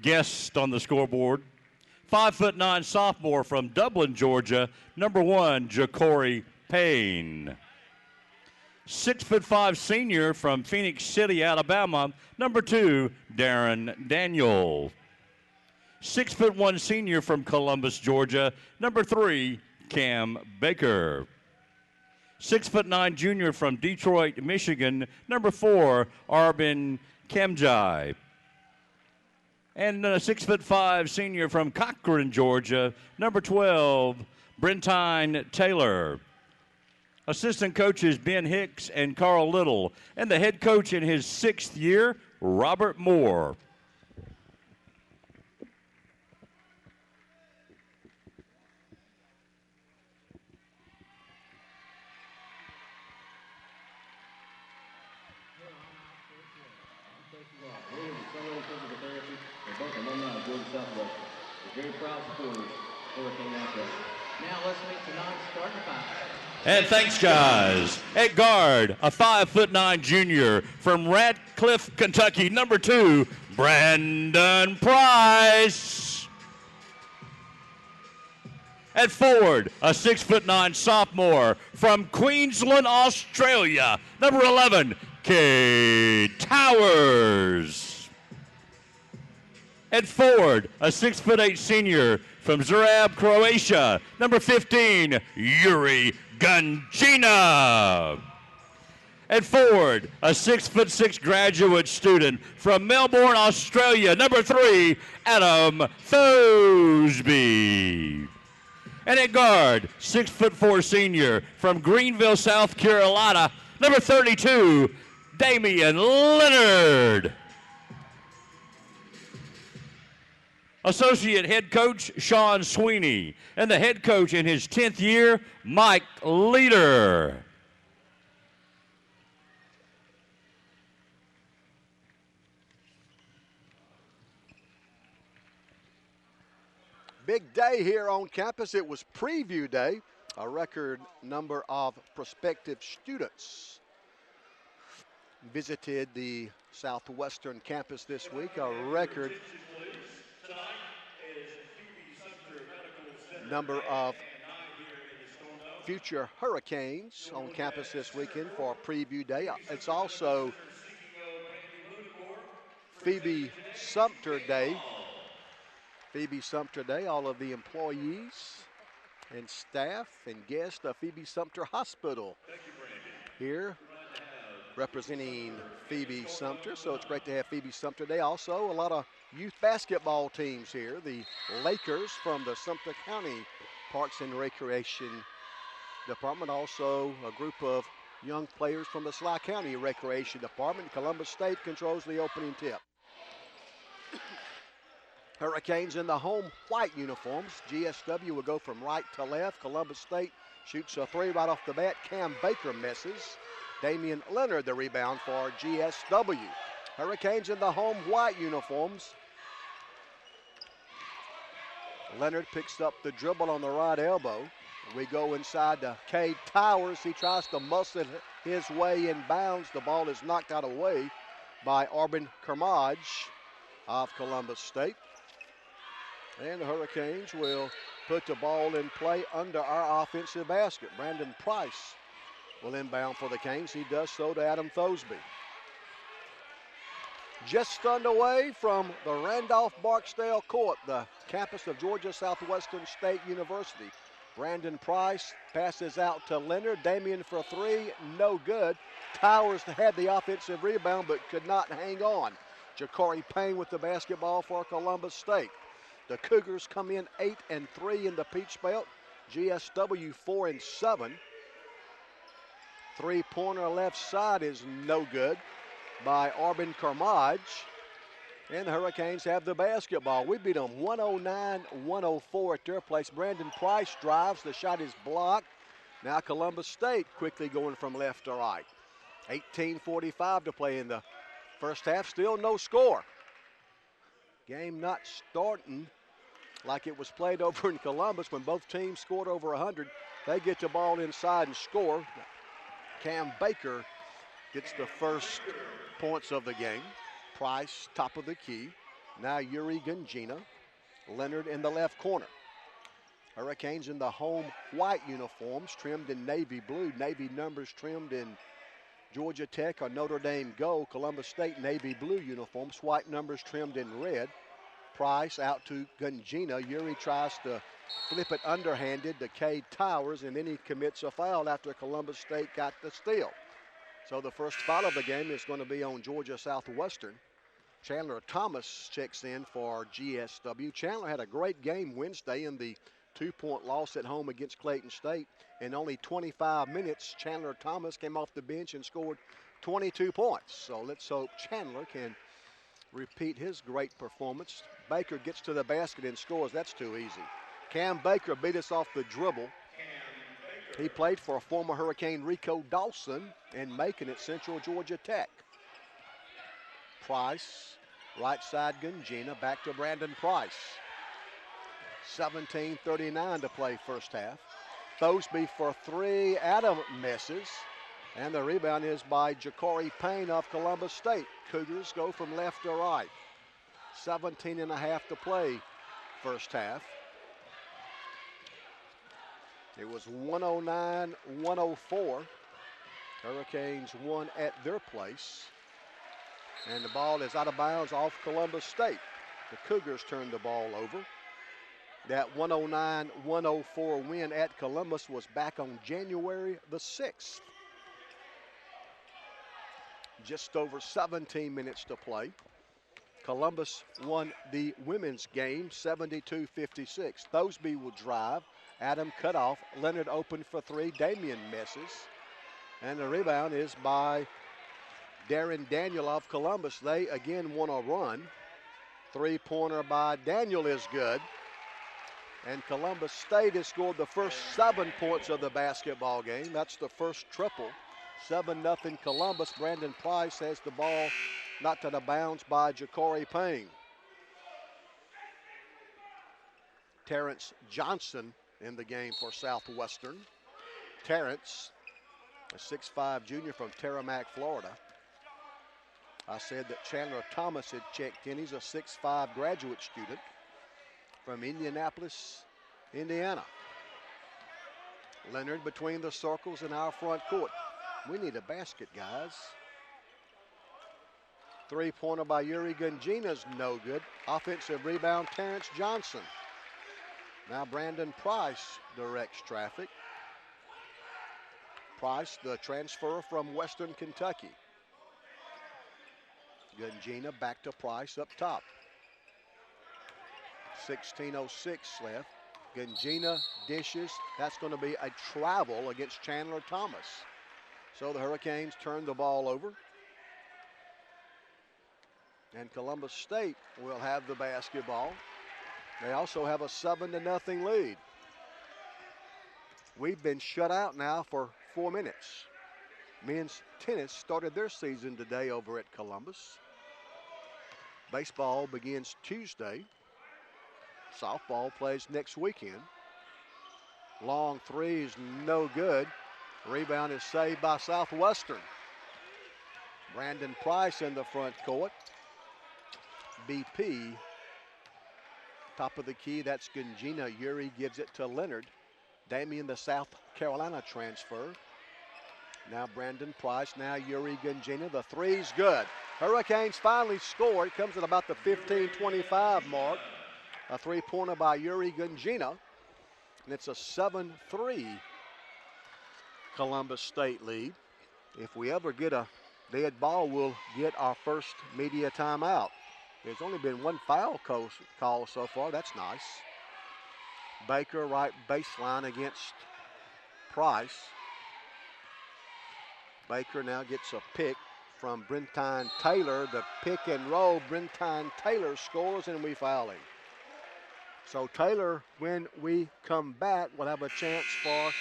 Guest on the scoreboard, 5'9" sophomore from Dublin, Georgia, number 1, Ja'Cory Payne. 6'5" senior from Phoenix City, Alabama, number 2, Darren Daniel. 6'1" senior from Columbus, Georgia, number 3, Cam Baker. 6'9" junior from Detroit, Michigan, number 4, Arbin Kamjai. And a 6'5" senior from Cochran, Georgia, number 12, Brentine Taylor. Assistant coaches Ben Hicks and Carl Little. And the head coach in his 6th year, Robert Moore. Very proud supporters of Hurricane Athletics. Now let's meet tonight's starting five. And thanks, guys. At guard, a 5'9" junior from Radcliffe, Kentucky, number 2, Brandon Price. At forward, a 6'9" sophomore from Queensland, Australia, number 11, Kay Towers. At forward, a 6'8" senior from Zagreb, Croatia, number 15, Yuri Gunjina. At forward, a 6'6" graduate student from Melbourne, Australia, number 3, Adam Thosby. And at guard, 6'4" senior from Greenville, South Carolina, number 32, Damian Leonard. Associate head coach Sean Sweeney, and the head coach in his 10th year, Mike Leader. Big day here on campus. It was preview day. A record number of prospective students visited the Southwestern campus this week. A record number of future Hurricanes on campus this weekend for preview day. It's also Phoebe Sumter Day. Phoebe Sumter Day, all of the employees and staff and guests of Phoebe Sumter Hospital here representing Phoebe Sumter. So it's great to have Phoebe Sumter Day. Also, a lot of youth basketball teams here. The Lakers from the Sumter County Parks and Recreation Department. Also, a group of young players from the Sly County Recreation Department. Columbus State controls the opening tip. Hurricanes in the home white uniforms. GSW will go from right to left. Columbus State shoots a 3 right off the bat. Cam Baker misses. Damian Leonard the rebound for GSW. Hurricanes in the home white uniforms. Leonard picks up the dribble on the right elbow. We go inside to Kay Towers. He tries to muscle his way in bounds. The ball is knocked out of the way by Arbin Kermaj of Columbus State. And the Hurricanes will put the ball in play under our offensive basket. Brandon Price will inbound for the Canes. He does so to Adam Thosby. Just underway from the Randolph-Barksdale Court, the campus of Georgia Southwestern State University. Brandon Price passes out to Leonard. Damian for 3, no good. Towers had the offensive rebound but could not hang on. Ja'Cory Payne with the basketball for Columbus State. The Cougars come in 8-3 in the Peach Belt. GSW 4-7. Three-pointer left side is no good by Arbin Kermaj. And the Hurricanes have the basketball. We beat them 109-104 at their place. Brandon Price drives. The shot is blocked. Now Columbus State quickly going from left to right. 18:45 to play in the first half. Still no score. Game not starting like it was played over in Columbus when both teams scored over 100. They get the ball inside and score. Cam Baker gets the first points of the game. Price, top of the key. Now Yuri Gungina. Leonard in the left corner. Hurricanes in the home white uniforms, trimmed in navy blue. Navy numbers trimmed in Georgia Tech or Notre Dame gold. Columbus State navy blue uniforms, white numbers trimmed in red. Price out to Gungina. Yuri tries to flip it underhanded to Cade Towers, and then he commits a foul after Columbus State got the steal. So the first foul of the game is going to be on Georgia Southwestern. Chandler Thomas checks in for GSW. Chandler had a great game Wednesday in the 2-point loss at home against Clayton State. In only 25 minutes, Chandler Thomas came off the bench and scored 22 points. So let's hope Chandler can repeat his great performance. Baker gets to the basket and scores. That's too easy. Cam Baker beat us off the dribble. He played for former Hurricane Rico Dawson and Macon at Central Georgia Tech. Price, right side Gungina, back to Brandon Price. 17:39 to play first half. Thosby for three, Adam misses. And the rebound is by Ja'Cory Payne of Columbus State. Cougars go from left to right. 17.5 to play first half. It was 109-104. Hurricanes won at their place. And the ball is out of bounds off Columbus State. The Cougars turned the ball over. That 109-104 win at Columbus was back on January the 6th. Just over 17 minutes to play. Columbus won the women's game 72-56. Thosby will drive. Adam cut off. Leonard open for three. Damian misses. And the rebound is by Darren Daniel of Columbus. They again want to run. Three-pointer by Daniel is good. And Columbus State has scored the first 7 points of the basketball game. That's the first triple. 7-0 Columbus. Brandon Price has the ball knocked out of bounds by Ja'Cory Payne. Terrence Johnson in the game for Southwestern. Terrence, a 6'5 junior from Terramac, Florida. I said that Chandler Thomas had checked in. He's a 6'5 graduate student from Indianapolis, Indiana. Leonard between the circles in our front court. We need a basket, guys. Three-pointer by Yuri Gungina's no good. Offensive rebound, Terrence Johnson. Now Brandon Price directs traffic. Price, the transfer from Western Kentucky. Gungina back to Price up top. 16:06 left. Gungina dishes. That's going to be a travel against Chandler Thomas. So the Hurricanes turn the ball over. And Columbus State will have the basketball. They also have a 7-0 lead. We've been shut out now for 4 minutes. Men's tennis started their season today over at Columbus. Baseball begins Tuesday. Softball plays next weekend. Long three is no good. Rebound is saved by Southwestern. Brandon Price in the front court. BP. Top of the key, that's Gungina. Yuri gives it to Leonard. Damian, the South Carolina transfer. Now Brandon Price, now Yuri Gungina. The three's good. Hurricanes finally score. It comes at about the 15-25 mark. A three-pointer by Yuri Gungina. And it's a 7-3 Columbus State lead. If we ever get a dead ball, we'll get our first media timeout. There's only been one foul call so far. That's nice. Baker right baseline against Price. Baker now gets a pick from Brentine Taylor. The pick and roll. Brentine Taylor scores and we foul him. So Taylor, when we come back, will have a chance for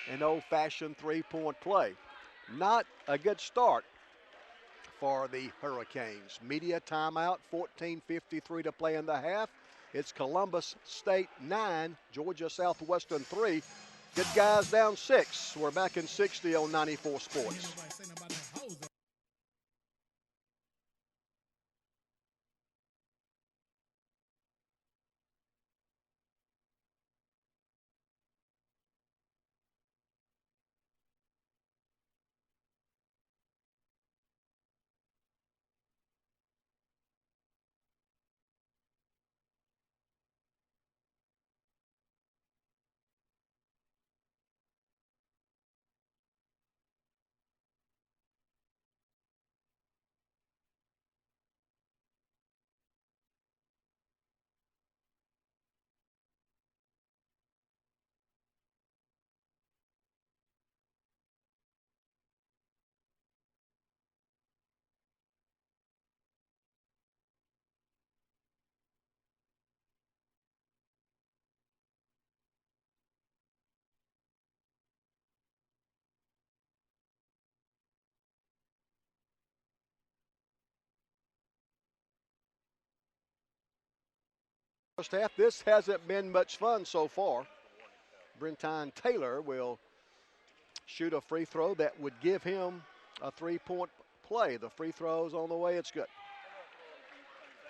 an old-fashioned three-point play. Not a good start for the Hurricanes. Media timeout, 14:53 to play in the half. It's Columbus State 9, Georgia Southwestern 3. Good guys down 6. We're back in 60 on 94 Sports. First half, this hasn't been much fun so far. Brentine Taylor will shoot a free throw that would give him a 3-point play. The free throw's on the way. It's good.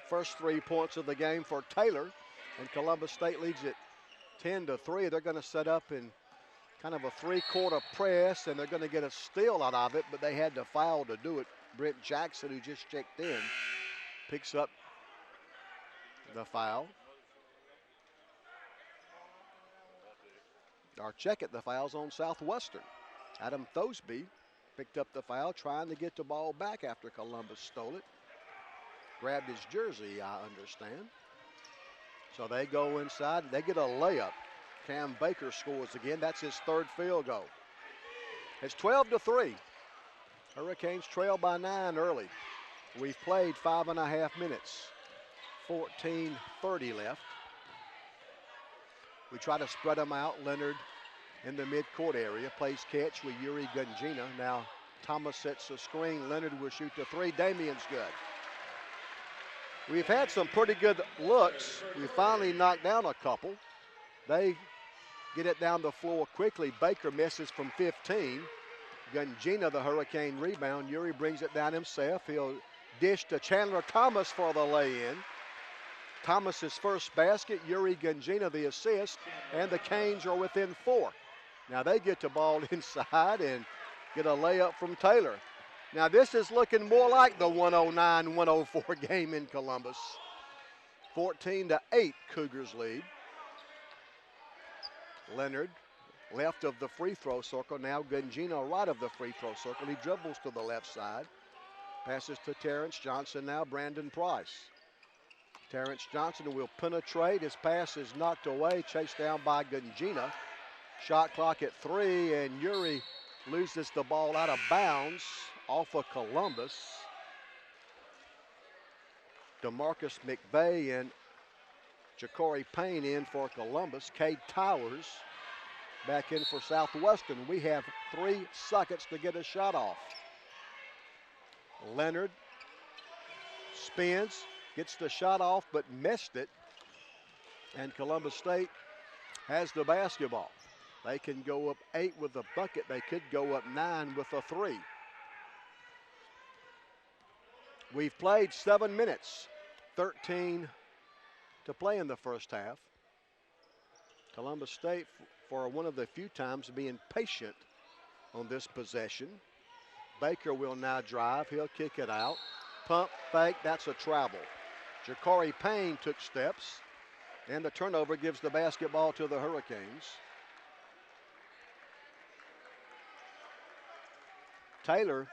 First 3 points of the game for Taylor, and Columbus State leads it 10-3. They're going to set up in kind of a 3-quarter press, and they're going to get a steal out of it, but they had to foul to do it. Brent Jackson, who just checked in, picks up the foul. Our check at the foul's on Southwestern. Adam Thosby picked up the foul, trying to get the ball back after Columbus stole it. Grabbed his jersey, I understand. So they go inside, and they get a layup. Cam Baker scores again. That's his 3rd field goal. It's 12-3. Hurricanes trail by 9 early. We've played 5.5 minutes. 14:30 left. We try to spread them out. Leonard in the midcourt area plays catch with Yuri Gunjina. Now Thomas sets a screen. Leonard will shoot the 3. Damian's good. We've had some pretty good looks. We finally knocked down a couple. They get it down the floor quickly. Baker misses from 15. Gunjina, the Hurricane rebound. Yuri brings it down himself. He'll dish to Chandler Thomas for the lay-in. Thomas's first basket, Yuri Gunjina the assist, and the Canes are within 4. Now they get the ball inside and get a layup from Taylor. Now this is looking more like the 109-104 game in Columbus. 14-8, Cougars lead. Leonard, left of the free throw circle. Now Gunjina, right of the free throw circle. He dribbles to the left side. Passes to Terrence Johnson, now Brandon Price. Terrence Johnson will penetrate. His pass is knocked away, chased down by Gunjina. Shot clock at 3, and Yuri loses the ball out of bounds off of Columbus. DeMarcus McVeigh and Ja'Cory Payne in for Columbus. Cade Towers back in for Southwestern. We have 3 seconds to get a shot off. Leonard spins, gets the shot off, but missed it. And Columbus State has the basketball. They can go up 8 with a bucket. They could go up 9 with a 3. We've played 7 minutes, 13 to play in the first half. Columbus State, for one of the few times, being patient on this possession. Baker will now drive. He'll kick it out. Pump, fake, that's a travel. Ja'Cory Payne took steps, and the turnover gives the basketball to the Hurricanes. Taylor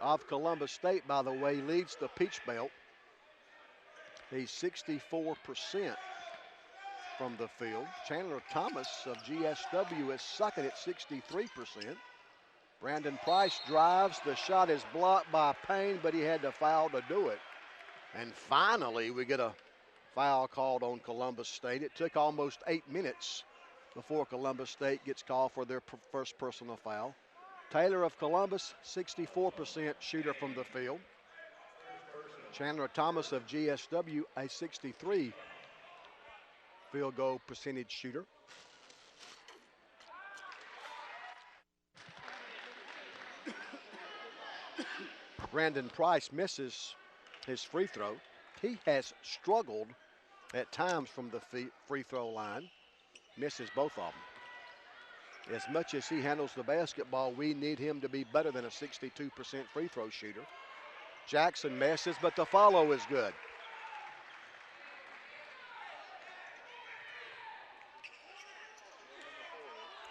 of Columbus State, by the way, leads the Peach Belt. He's 64% from the field. Chandler Thomas of GSW is second at 63%. Brandon Price drives. The shot is blocked by Payne, but he had to foul to do it. And finally, we get a foul called on Columbus State. It took almost 8 minutes before Columbus State gets called for their first personal foul. Taylor of Columbus, 64% shooter from the field. Chandler Thomas of GSW, a 63 field goal percentage shooter. Brandon Price misses his free throw. He has struggled at times from the free throw line. Misses both of them. As much as he handles the basketball, we need him to be better than a 62% free throw shooter. Jackson misses, but the follow is good.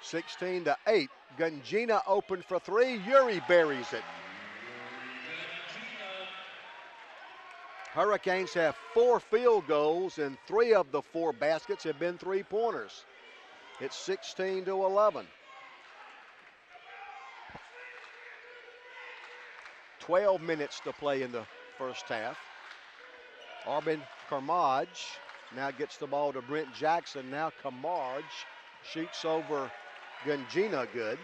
(16-8). Gunjina open for 3. Yuri buries it. Hurricanes have 4 field goals, and 3 of the 4 baskets have been 3-pointers. It's 16-11. 12 minutes to play in the first half. Arbin Karmaj now gets the ball to Brent Jackson. Now Karmaj shoots over Gunjina good.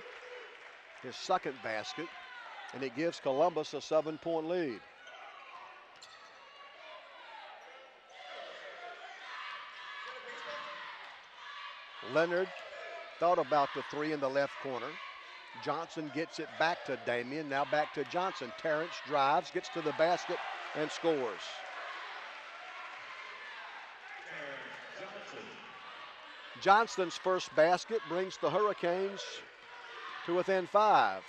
His second basket, and it gives Columbus a 7-point lead. Leonard thought about the three in the left corner. Johnson gets it back to Damian, now back to Johnson. Terrence drives, gets to the basket, and scores. Johnston's first basket brings the Hurricanes to within 5.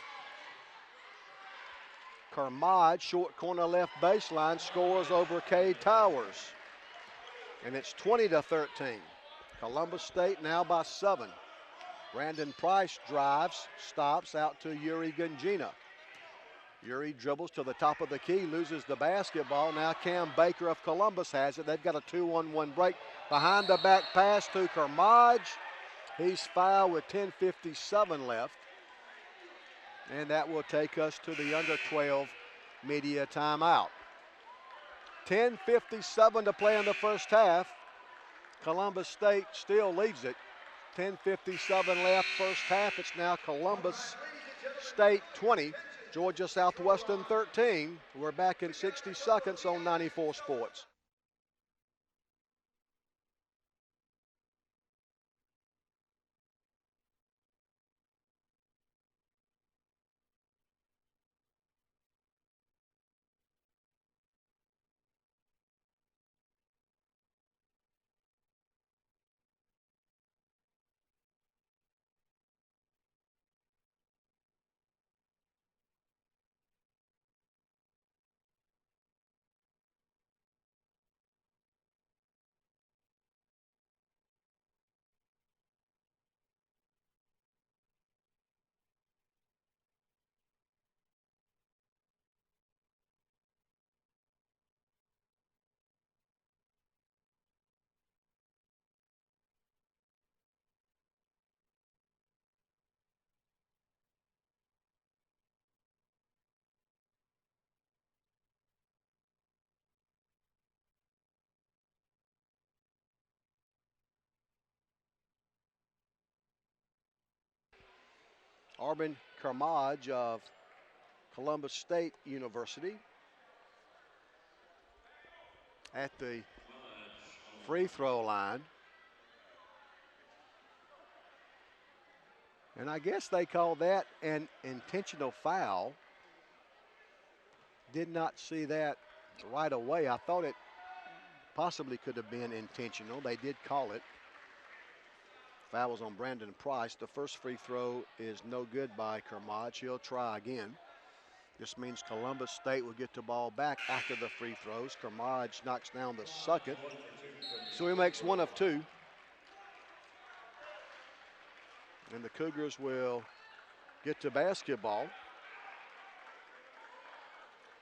Kermode, short corner left baseline, scores over Cade Towers. And it's 20-13. Columbus State now by 7. Brandon Price drives, stops out to Yuri Gungina. Yuri dribbles to the top of the key, loses the basketball. Now Cam Baker of Columbus has it. They've got a 2-on-1 break. Behind the back pass to Kermode. He's fouled with 10:57 left. And that will take us to the under 12 media timeout. 10:57 to play in the first half. Columbus State still leads it. 10:57 left first half. It's now Columbus State 20, Georgia Southwestern 13. We're back in 60 seconds on 94 Sports. Arbin Kermode of Columbus State University at the free throw line. And I guess they call that an intentional foul. Did not see that right away. I thought it possibly could have been intentional. They did call it. Foul was on Brandon Price. The first free throw is no good by Kermode. He'll try again. This means Columbus State will get the ball back after the free throws. Kermode knocks down the second. So he makes one of two. And the Cougars will get to basketball.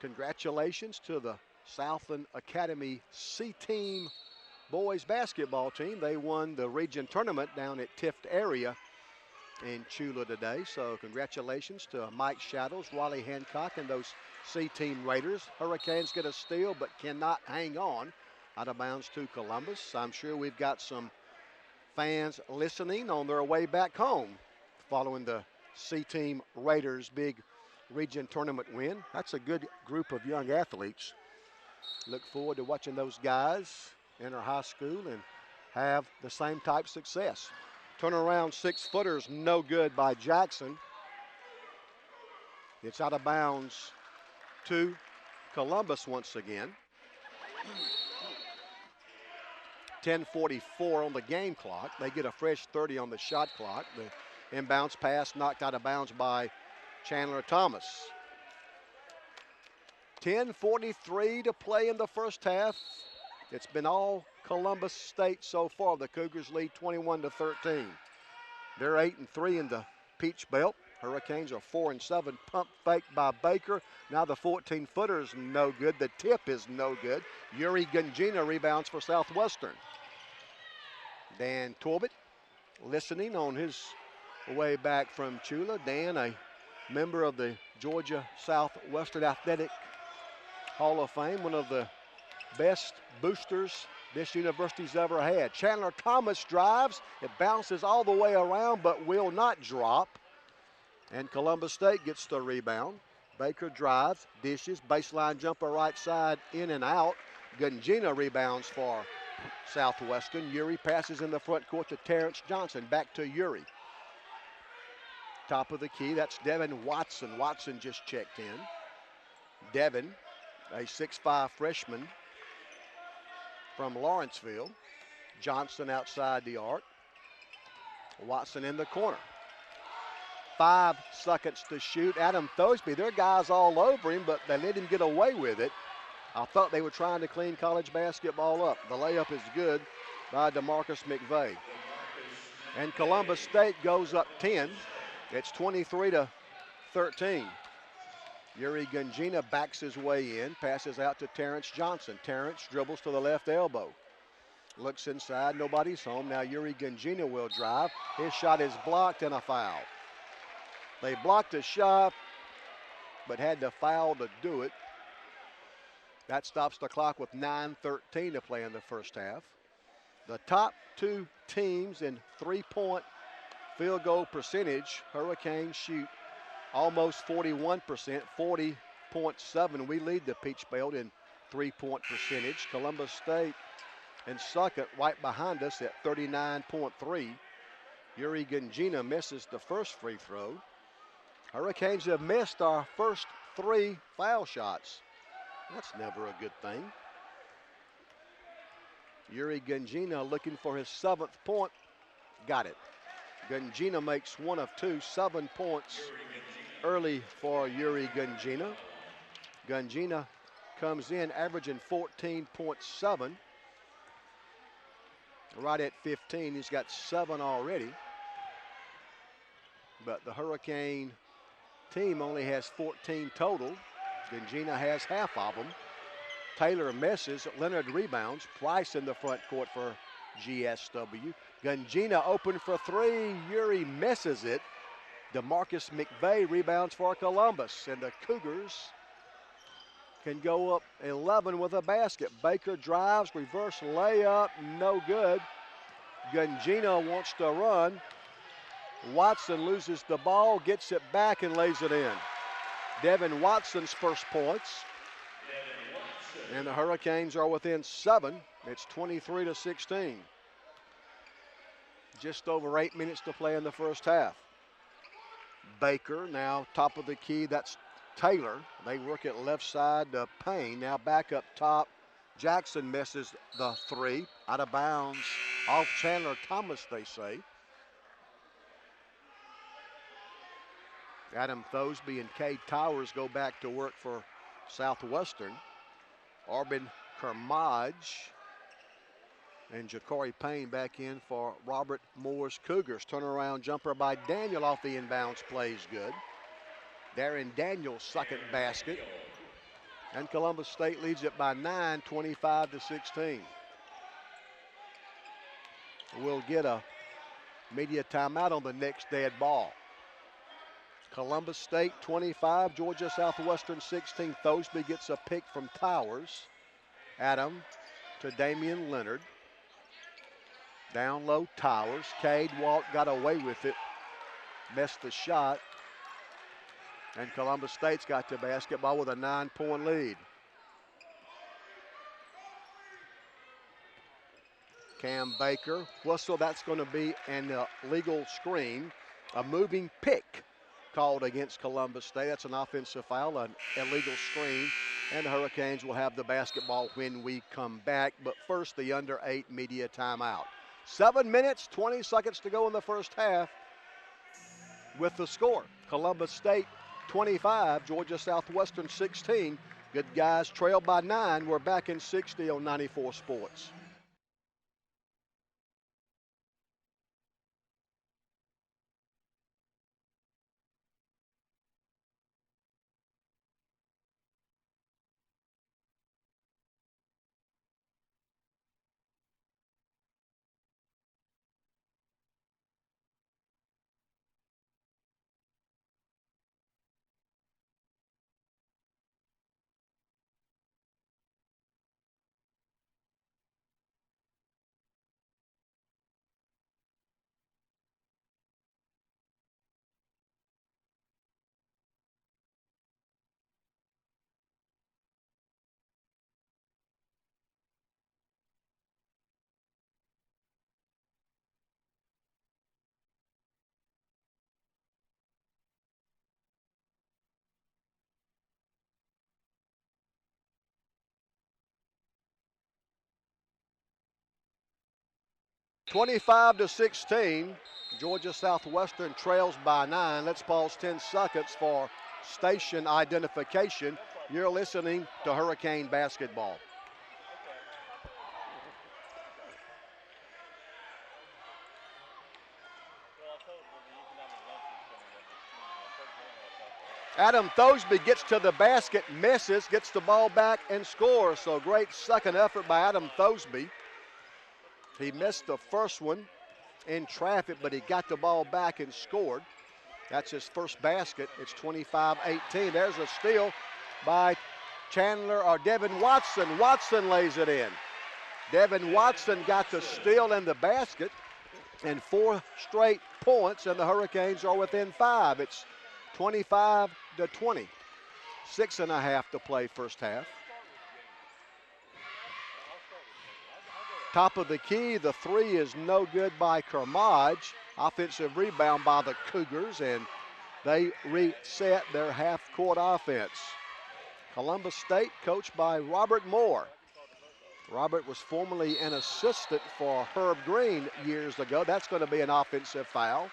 Congratulations to the Southland Academy C-Team boys basketball team. They won the region tournament down at Tift area in Chula today. So congratulations to Mike Shadows, Wally Hancock, and those C-Team Raiders. Hurricanes get a steal but cannot hang on. Out of bounds to Columbus. I'm sure we've got some fans listening on their way back home following the C-Team Raiders' big region tournament win. That's a good group of young athletes. Look forward to watching those guys enter high school and have the same type success. Turnaround 6-footers, no good by Jackson. It's out of bounds to Columbus once again. 10:44 on the game clock. They get a fresh 30 on the shot clock. The inbounds pass knocked out of bounds by Chandler Thomas. 10:43 to play in the first half. It's been all Columbus State so far. The Cougars lead 21-13. They're 8-3 in the Peach Belt. Hurricanes are 4-7. Pump fake by Baker. Now the 14-footer is no good. The tip is no good. Yuri Gungina rebounds for Southwestern. Dan Torbett listening on his way back from Chula. Dan, a member of the Georgia Southwestern Athletic Hall of Fame, one of the best boosters this university's ever had. Chandler Thomas drives. It bounces all the way around but will not drop. And Columbus State gets the rebound. Baker drives, dishes, baseline jumper right side, in and out. Gungina rebounds for Southwestern. Uri passes in the front court to Terrence Johnson. Back to Uri. Top of the key, that's Devin Watson. Watson just checked in. Devin, a 6'5 freshman from Lawrenceville. Johnson outside the arc. Watson in the corner. 5 seconds to shoot. Adam Thosby, their guys all over him, but they let him get away with it. I thought they were trying to clean college basketball up. The layup is good by DeMarcus McVeigh. And Columbus State goes up 10. It's 23-13. Yuri Gungina backs his way in, passes out to Terrence Johnson. Terrence dribbles to the left elbow. Looks inside, nobody's home. Now Yuri Gungina will drive. His shot is blocked and a foul. They blocked a shot, but had to foul to do it. That stops the clock with 9:13 to play in the first half. The top 2 teams in three-point field goal percentage, Hurricanes shoot almost 41%, 40.7. We lead the Peach Belt in three-point percentage. Columbus State and second right behind us at 39.3. Yuri Gungina misses the first free throw. Hurricanes have missed our first 3 foul shots. That's never a good thing. Yuri Gungina looking for his 7th point. Got it. Gungina makes 1 of 2, 7 points early for Yuri Gungina. Gungina comes in averaging 14.7. Right at 15, he's got 7 already. But the Hurricane team only has 14 total. Gungina has half of them. Taylor misses. Leonard rebounds. Price in the front court for GSW. Gungina open for 3. Yuri misses it. DeMarcus McVeigh rebounds for Columbus. And the Cougars can go up 11 with a basket. Baker drives, reverse layup, no good. Gungina wants to run. Watson loses the ball, gets it back and lays it in. Devin Watson's first points. And the Hurricanes are within 7. It's 23-16. Just over 8 minutes to play in the first half. Baker now top of the key, that's Taylor. They work it left side to Payne. Now back up top. Jackson misses the 3. Out of bounds. Off Chandler Thomas, they say. Adam Thosby and Cade Towers go back to work for Southwestern. Arbin Kermage and Ja'Cory Payne back in for Robert Moore's Cougars. Turnaround jumper by Daniel off the inbounds plays good. Darren Daniels' second basket. And Columbus State leads it by 9, 25-16. We'll get a media timeout on the next dead ball. Columbus State 25, Georgia Southwestern 16. Thosby gets a pick from Towers. Adam to Damian Leonard. Down low, Towers. Cade Walt got away with it. Missed the shot. And Columbus State's got the basketball with a 9-point lead. Cam Baker, whistle, that's going to be an illegal screen. A moving pick called against Columbus State. That's an offensive foul, an illegal screen. And the Hurricanes will have the basketball when we come back. But first, the under 8 media timeout. 7 minutes, 20 seconds to go in the first half with the score. Columbus State 25, Georgia Southwestern 16. Good guys trail by 9. We're back in 60 on 94 Sports. 25-16. Georgia Southwestern trails by 9. Let's pause 10 seconds for station identification. You're listening to Hurricane Basketball. Adam Thosby gets to the basket, misses, gets the ball back, and scores. So great second effort by Adam Thosby. He missed the first one in traffic, but he got the ball back and scored. That's his first basket. It's 25-18. There's a steal by Devin Watson. Watson lays it in. Devin Watson got the steal and the basket, and 4 straight points, and the Hurricanes are within 5. It's 25-20. 6.5 to play first half. Top of the key, the 3 is no good by Kermodge. Offensive rebound by the Cougars, and they reset their half-court offense. Columbus State coached by Robert Moore. Robert was formerly an assistant for Herb Green years ago. That's going to be an offensive foul.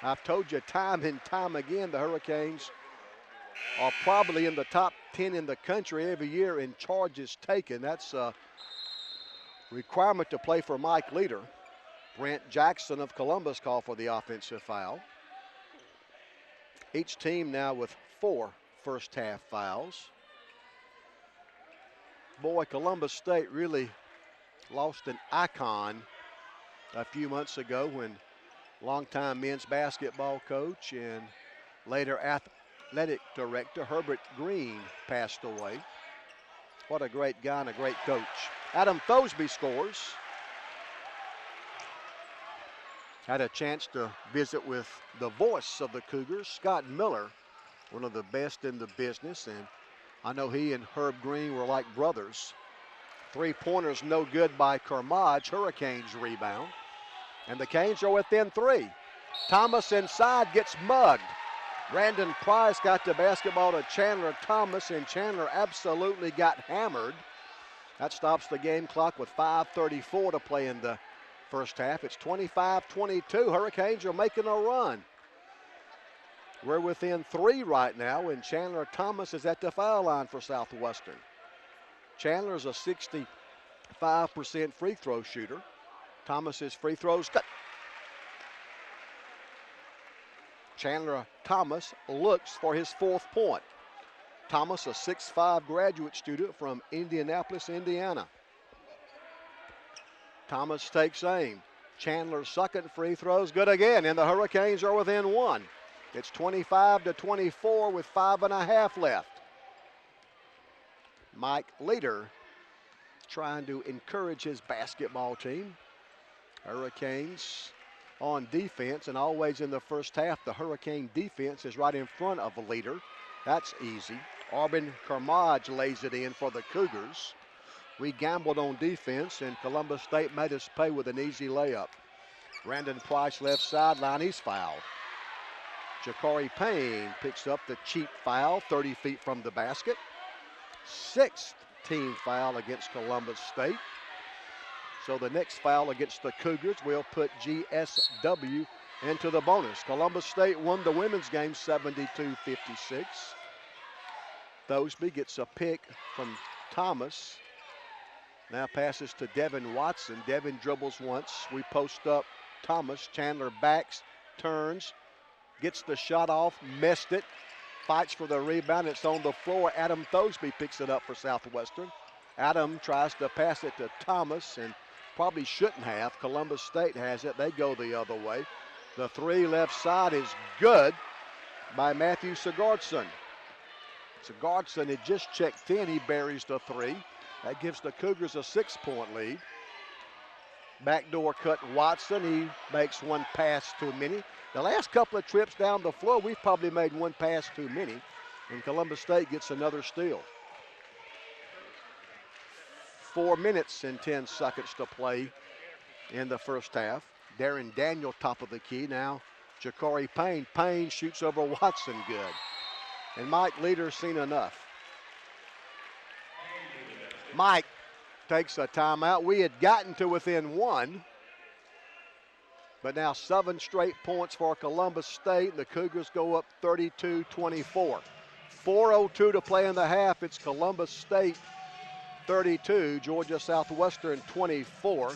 I've told you time and time again, the Hurricanes are probably in the top 10 in the country every year in charges taken. That's a requirement to play for Mike Leader. Brent Jackson of Columbus called for the offensive foul. Each team now with 4 first half fouls. Boy, Columbus State really lost an icon a few months ago when longtime men's basketball coach and later athletic director Herbert Green passed away. What a great guy and a great coach. Adam Thosby scores. Had a chance to visit with the voice of the Cougars, Scott Miller, one of the best in the business, and I know he and Herb Green were like brothers. 3-pointers no good by Kermodge. Hurricanes rebound. And the Canes are within 3. Thomas inside gets mugged. Brandon Price got the basketball to Chandler Thomas, and Chandler absolutely got hammered. That stops the game clock with 5:34 to play in the first half. It's 25-22. Hurricanes are making a run. We're within 3 right now, and Chandler Thomas is at the foul line for Southwestern. Chandler's a 65% free throw shooter. Thomas's free throws cut. Chandler Thomas looks for his 4th point. Thomas, a 6'5" graduate student from Indianapolis, Indiana. Thomas takes aim. Chandler's second free throw is good again, and the Hurricanes are within 1. It's 25-24 with 5.5 left. Mike Leader trying to encourage his basketball team. Hurricanes on defense, and always in the first half, the Hurricane defense is right in front of the Leader. That's easy. Arbin Kermodge lays it in for the Cougars. We gambled on defense, and Columbus State made us pay with an easy layup. Brandon Price left sideline, he's fouled. Jakari Payne picks up the cheap foul 30 feet from the basket. 6th team foul against Columbus State. So the next foul against the Cougars will put GSW into the bonus. Columbus State won the women's game 72-56. Thosby gets a pick from Thomas. Now passes to Devin Watson. Devin dribbles once. We post up Thomas. Chandler backs, turns, gets the shot off, missed it. Fights for the rebound. It's on the floor. Adam Thosby picks it up for Southwestern. Adam tries to pass it to Thomas and probably shouldn't have. Columbus State has it. They go the other way. The 3 left side is good by Matthew Sigurdsson. Sigurdsson had just checked in. He buries the 3. That gives the Cougars a 6-point lead. Backdoor cut Watson. He makes 1 pass too many. The last couple of trips down the floor, we've probably made 1 pass too many. And Columbus State gets another steal. 4 minutes and 10 seconds to play in the first half. Darren Daniel top of the key. Now Jakari Payne. Payne shoots over Watson good. And Mike Leader's seen enough. Mike takes a timeout. We had gotten to within 1. But now 7 straight points for Columbus State. The Cougars go up 32-24. 4:02 to play in the half. It's Columbus State 32, Georgia Southwestern 24.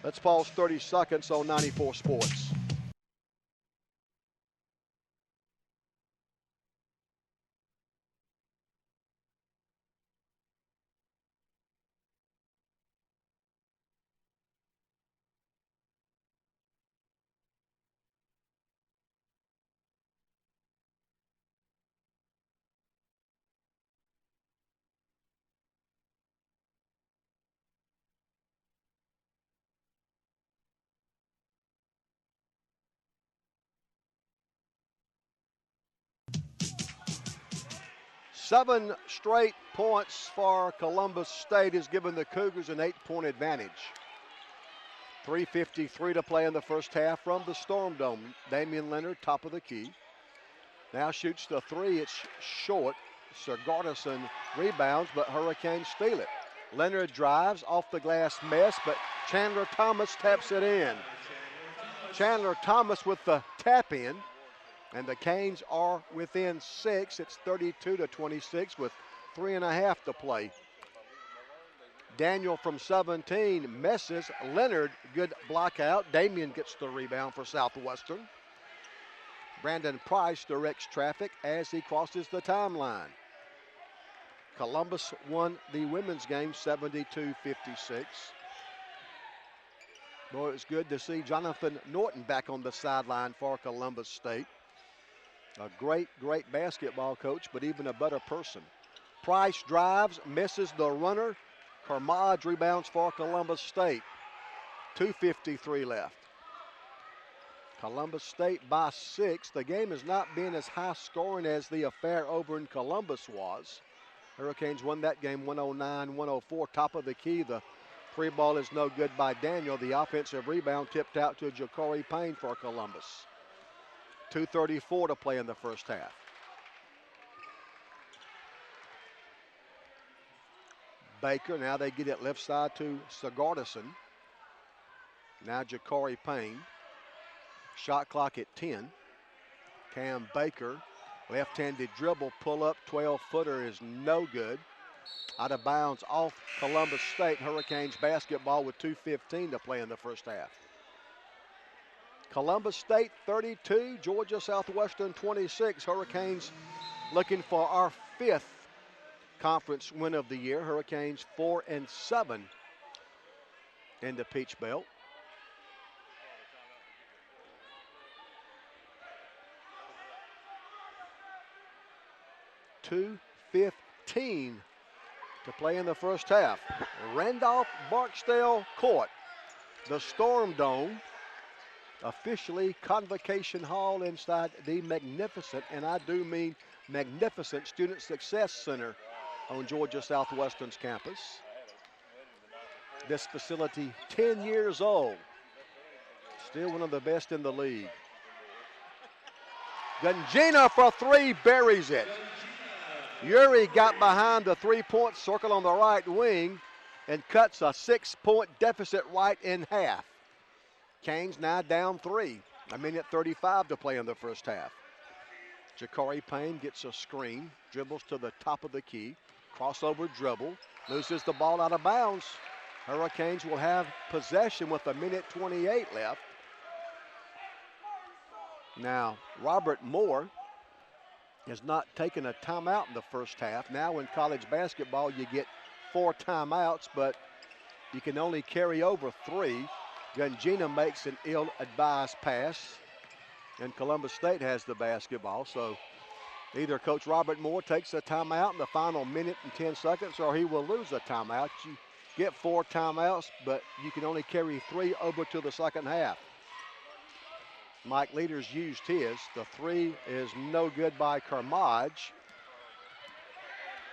Let's pause 30 seconds on 94 Sports. Seven straight points for Columbus State has given the Cougars an 8-point advantage. 3:53 to play in the first half from the Storm Dome. Damian Leonard, top of the key. Now shoots the three. It's short. Sergardison rebounds, but Hurricanes steal it. Leonard drives off the glass mess, but Chandler Thomas taps it in. Chandler Thomas with the tap in. And the Canes are within 6. It's 32-26 with 3.5 to play. Daniel from 17 messes. Leonard, good block out. Damian gets the rebound for Southwestern. Brandon Price directs traffic as he crosses the timeline. Columbus won the women's game 72-56. Boy, it's good to see Jonathan Norton back on the sideline for Columbus State. A great, great basketball coach, but even a better person. Price drives, misses the runner. Kermodge rebounds for Columbus State. 2:53 left. Columbus State by 6. The game has not been as high scoring as the affair over in Columbus was. Hurricanes won that game 109-104. Top of the key. The free ball is no good by Daniel. The offensive rebound tipped out to Ja'Cory Payne for Columbus. 2:34 to play in the first half. Baker, now they get it left side to Sergardison. Now Ja'Cory Payne. Shot clock at 10. Cam Baker, left-handed dribble, pull up, 12-footer is no good. Out of bounds off Columbus State. Hurricanes basketball with 2:15 to play in the first half. Columbus State 32, Georgia Southwestern 26. Hurricanes looking for our 5th conference win of the year. Hurricanes 4-7 in the Peach Belt. .215 to play in the first half. Randolph Barksdale Court, the Storm Dome, officially Convocation Hall inside the magnificent, and I do mean magnificent, Student Success Center on Georgia Southwestern's campus. This facility, 10 years old, still one of the best in the league. Gungina for 3, buries it. Yuri got behind the 3-point circle on the right wing and cuts a 6-point deficit right in half. Canes now down 3. 1:35 to play in the first half. Ja'Cory Payne gets a screen, dribbles to the top of the key, crossover dribble, loses the ball out of bounds. Hurricanes will have possession with 1:28 left. Now, Robert Moore has not taken a timeout in the first half. Now in college basketball, you get 4 timeouts, but you can only carry over 3. Gungina makes an ill-advised pass, and Columbus State has the basketball. So either Coach Robert Moore takes a timeout in the final 1:10 seconds, or he will lose a timeout. You get 4 timeouts, but you can only carry 3 over to the second half. Mike Leaders used his. The 3 is no good by Kermodge.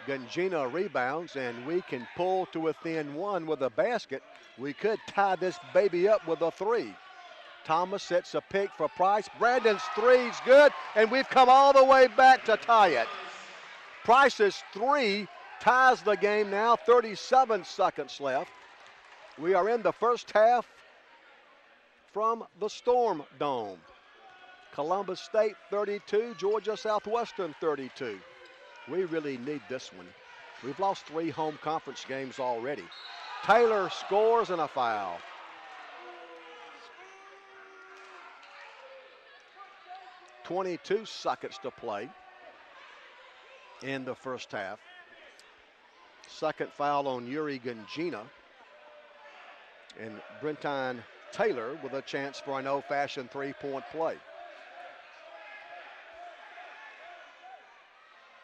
Gungina rebounds, and we can pull to within 1 with a basket. We could tie this baby up with a 3. Thomas sets a pick for Price. Brandon's 3's good, and we've come all the way back to tie it. Price's 3 ties the game now, 37 seconds left. We are in the first half, from the Storm Dome. Columbus State 32, Georgia Southwestern 32. We really need this one. We've lost 3 home conference games already. Taylor scores and a foul. .22 seconds to play in the first half. Second foul on Yuri Gungina. And Brentine Taylor with a chance for an old-fashioned 3-point play.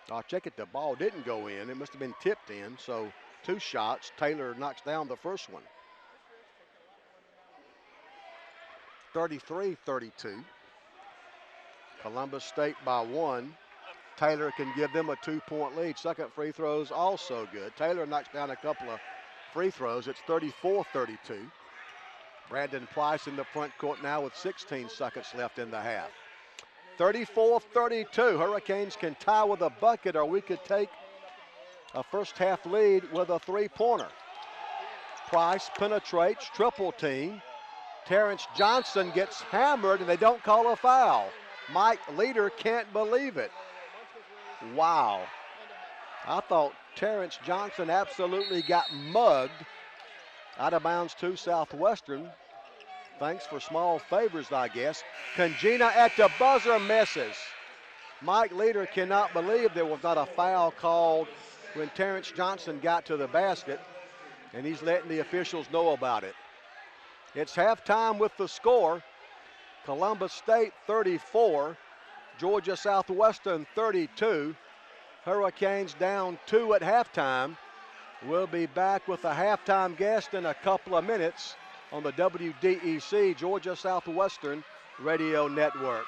I'll check it, the ball didn't go in. It must have been tipped in, so 2 shots. Taylor knocks down the first one. 33-32. Columbus State by 1. Taylor can give them a 2-point lead. Second free throw's also good. Taylor knocks down a couple of free throws. It's 34-32. Brandon Price in the front court now with 16 seconds left in the half. 34-32. Hurricanes can tie with a bucket, or we could take a first half lead with a 3-pointer. Price penetrates, triple team. Terrence Johnson gets hammered and they don't call a foul. Mike Leader can't believe it. Wow. I thought Terrence Johnson absolutely got mugged. Out of bounds to Southwestern. Thanks for small favors, I guess. Congina at the buzzer misses. Mike Leader cannot believe there was not a foul called when Terrence Johnson got to the basket, and he's letting the officials know about it. It's halftime with the score. Columbus State 34, Georgia Southwestern 32. Hurricanes down 2 at halftime. We'll be back with a halftime guest in a couple of minutes on the WDEC Georgia Southwestern Radio Network.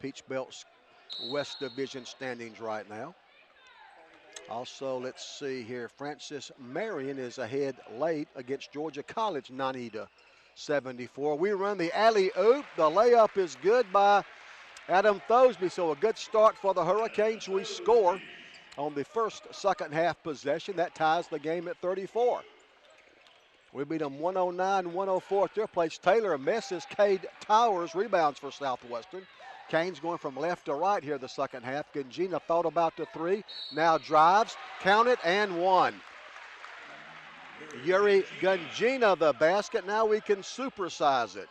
Peach Belt's West Division standings right now. Also, let's see here. Francis Marion is ahead late against Georgia College, 90-74. We run the alley-oop. The layup is good by Adam Thosby, so a good start for the Hurricanes. We score on the first second half possession. That ties the game at 34. We beat them 109-104 at their place. Taylor misses. Cade Towers rebounds for Southwestern. Canes going from left to right here the second half. Gungina thought about the three. Now drives, count it, and one. Yuri Gungina the basket. Now we can supersize it.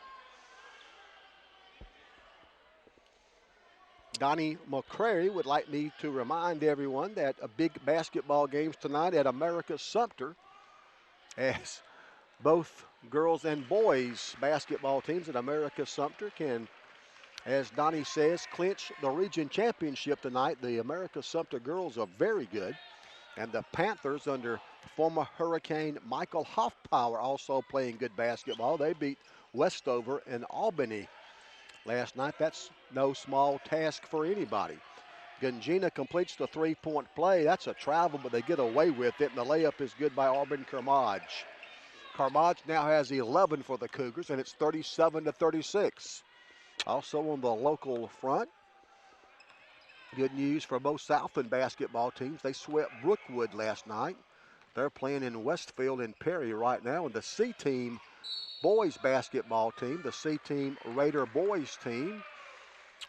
Donnie McCrary would like me to remind everyone that a big basketball games tonight at America Sumter, as both girls and boys basketball teams at America Sumter can, as Donnie says, clinch the region championship tonight. The America Sumter girls are very good, and the Panthers under former Hurricane Michael Hoffpower also playing good basketball. They beat Westover and Albany last night. That's no small task for anybody. Gungina completes the three-point play. That's a travel, but they get away with it, and the layup is good by Auburn Kermodge. Kermodge now has 11 for the Cougars, and it's 37-36. Also on the local front, good news for both Southland basketball teams. They swept Brookwood last night. They're playing in Westfield and Perry right now, and the C-team boys basketball team, the C-team Raider boys team,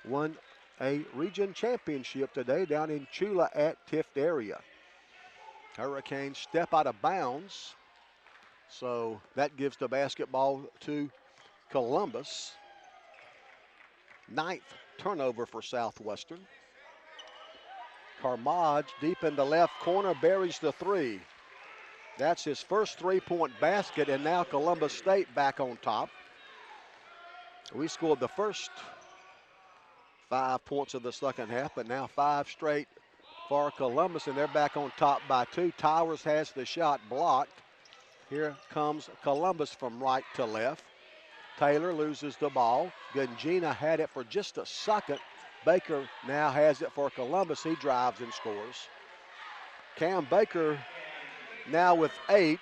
won a region championship today down in Chula at Tift area. Hurricanes step out of bounds, so that gives the basketball to Columbus. 9th turnover for Southwestern. Kermodge deep in the left corner buries the three. That's his first three-point basket, and now Columbus State back on top. We scored the first 5 points of the second half, but now 5 straight for Columbus, and they're back on top by 2. Towers has the shot blocked. Here comes Columbus from right to left. Taylor loses the ball. Gungina had it for just a second. Baker now has it for Columbus. He drives and scores. Cam Baker now with 8.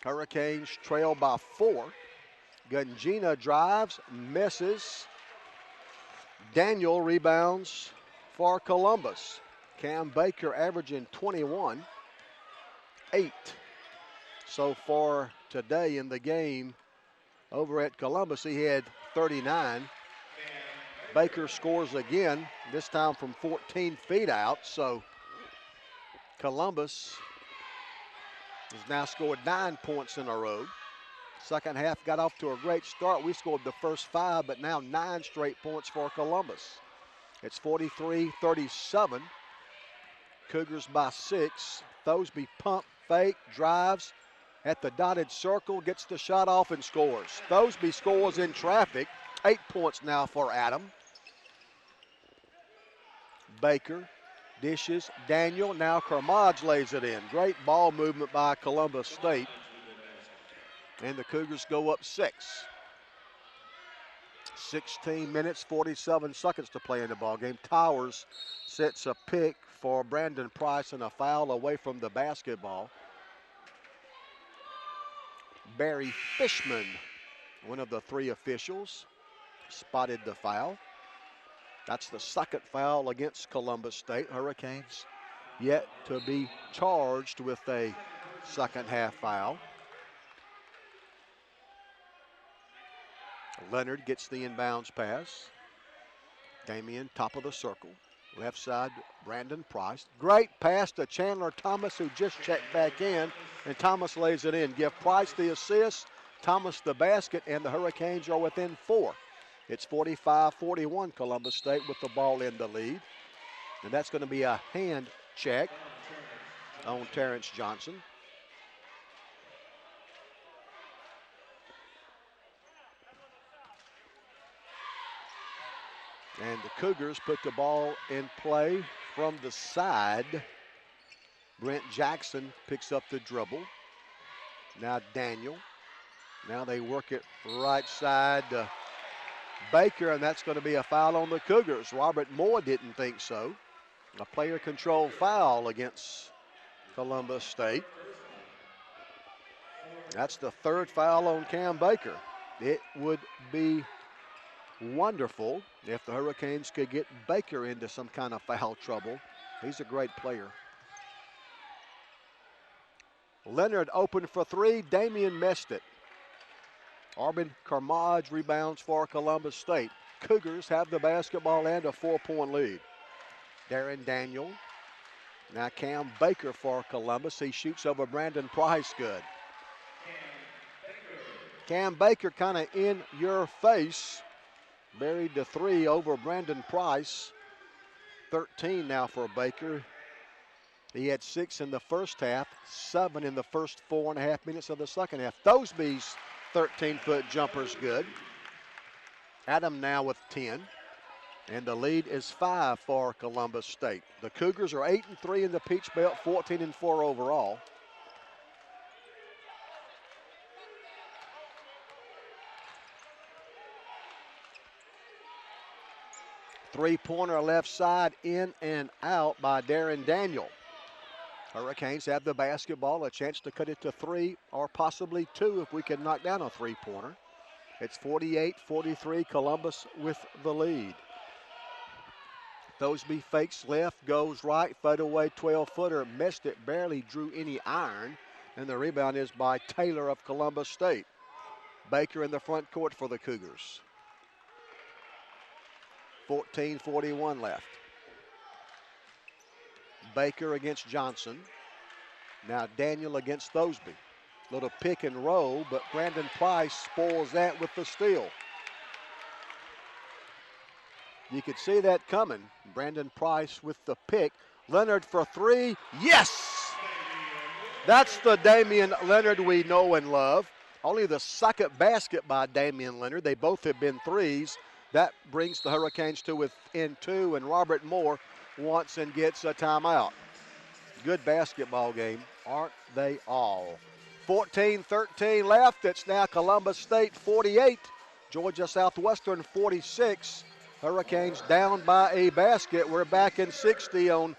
Hurricanes trail by 4. Gungina drives, misses. Daniel rebounds for Columbus. Cam Baker averaging 21. 8 so far today in the game. Over at Columbus, he had 39. Baker scores again, this time from 14 feet out. So Columbus has now scored 9 points in a row. Second half got off to a great start. We scored the first 5, but now 9 straight points for Columbus. It's 43-37. Cougars by 6. Thosby pump, fake, drives at the dotted circle, gets the shot off and scores. Thosby scores in traffic. 8 points now for Adam. Baker dishes. Daniel, now Kermodge lays it in. Great ball movement by Columbus State. And the Cougars go up 6. 16 minutes, 47 seconds to play in the ball game. Towers sets a pick for Brandon Price and a foul away from the basketball. Barry Fishman, one of the 3 officials, spotted the foul. That's the second foul against Columbus State. Hurricanes yet to be charged with a second half foul. Leonard gets the inbounds pass. Damian, top of the circle. Left side, Brandon Price. Great pass to Chandler Thomas, who just checked back in, and Thomas lays it in. Give Price the assist, Thomas the basket, and the Hurricanes are within 4. It's 45-41, Columbus State with the ball in the lead. And that's going to be a hand check on Terrence Johnson. And the Cougars put the ball in play from the side. Brent Jackson picks up the dribble. Now Daniel. Now they work it right side to Baker, and that's going to be a foul on the Cougars. Robert Moore didn't think so. A player control foul against Columbus State. That's the third foul on Cam Baker. It would be wonderful if the Hurricanes could get Baker into some kind of foul trouble. He's a great player. Leonard open for three. Damian missed it. Arbin Karmaj rebounds for Columbus State. Cougars have the basketball and a 4-point lead. Darren Daniel. Now Cam Baker for Columbus. He shoots over Brandon Price. Good. Cam Baker kind of in your face. Buried the three over Brandon Price. 13 now for Baker. He had 6 in the first half, 7 in the first 4.5 minutes of the second half. Thosby's 13-foot jumper's good. Adam now with 10. And the lead is 5 for Columbus State. The Cougars are 8-3 in the Peach Belt, 14-4 overall. Three-pointer left side, in and out by Darren Daniel. Hurricanes have the basketball, a chance to cut it to 3 or possibly 2 if we can knock down a three-pointer. It's 48-43, Columbus with the lead. Thosby fakes left, goes right, fadeaway 12-footer, missed it, barely drew any iron, and the rebound is by Taylor of Columbus State. Baker in the front court for the Cougars. 14:41 left. Baker against Johnson. Now Daniel against Thosby. Little pick and roll, but Brandon Price spoils that with the steal. You could see that coming. Brandon Price with the pick. Leonard for three. Yes! That's the Damian Leonard we know and love. Only the second basket by Damian Leonard. They both have been threes. That brings the Hurricanes to within 2, and Robert Moore wants and gets a timeout. Good basketball game, aren't they all? 14-13 left. It's now Columbus State 48, Georgia Southwestern 46. Hurricanes down by a basket. We're back in 60 on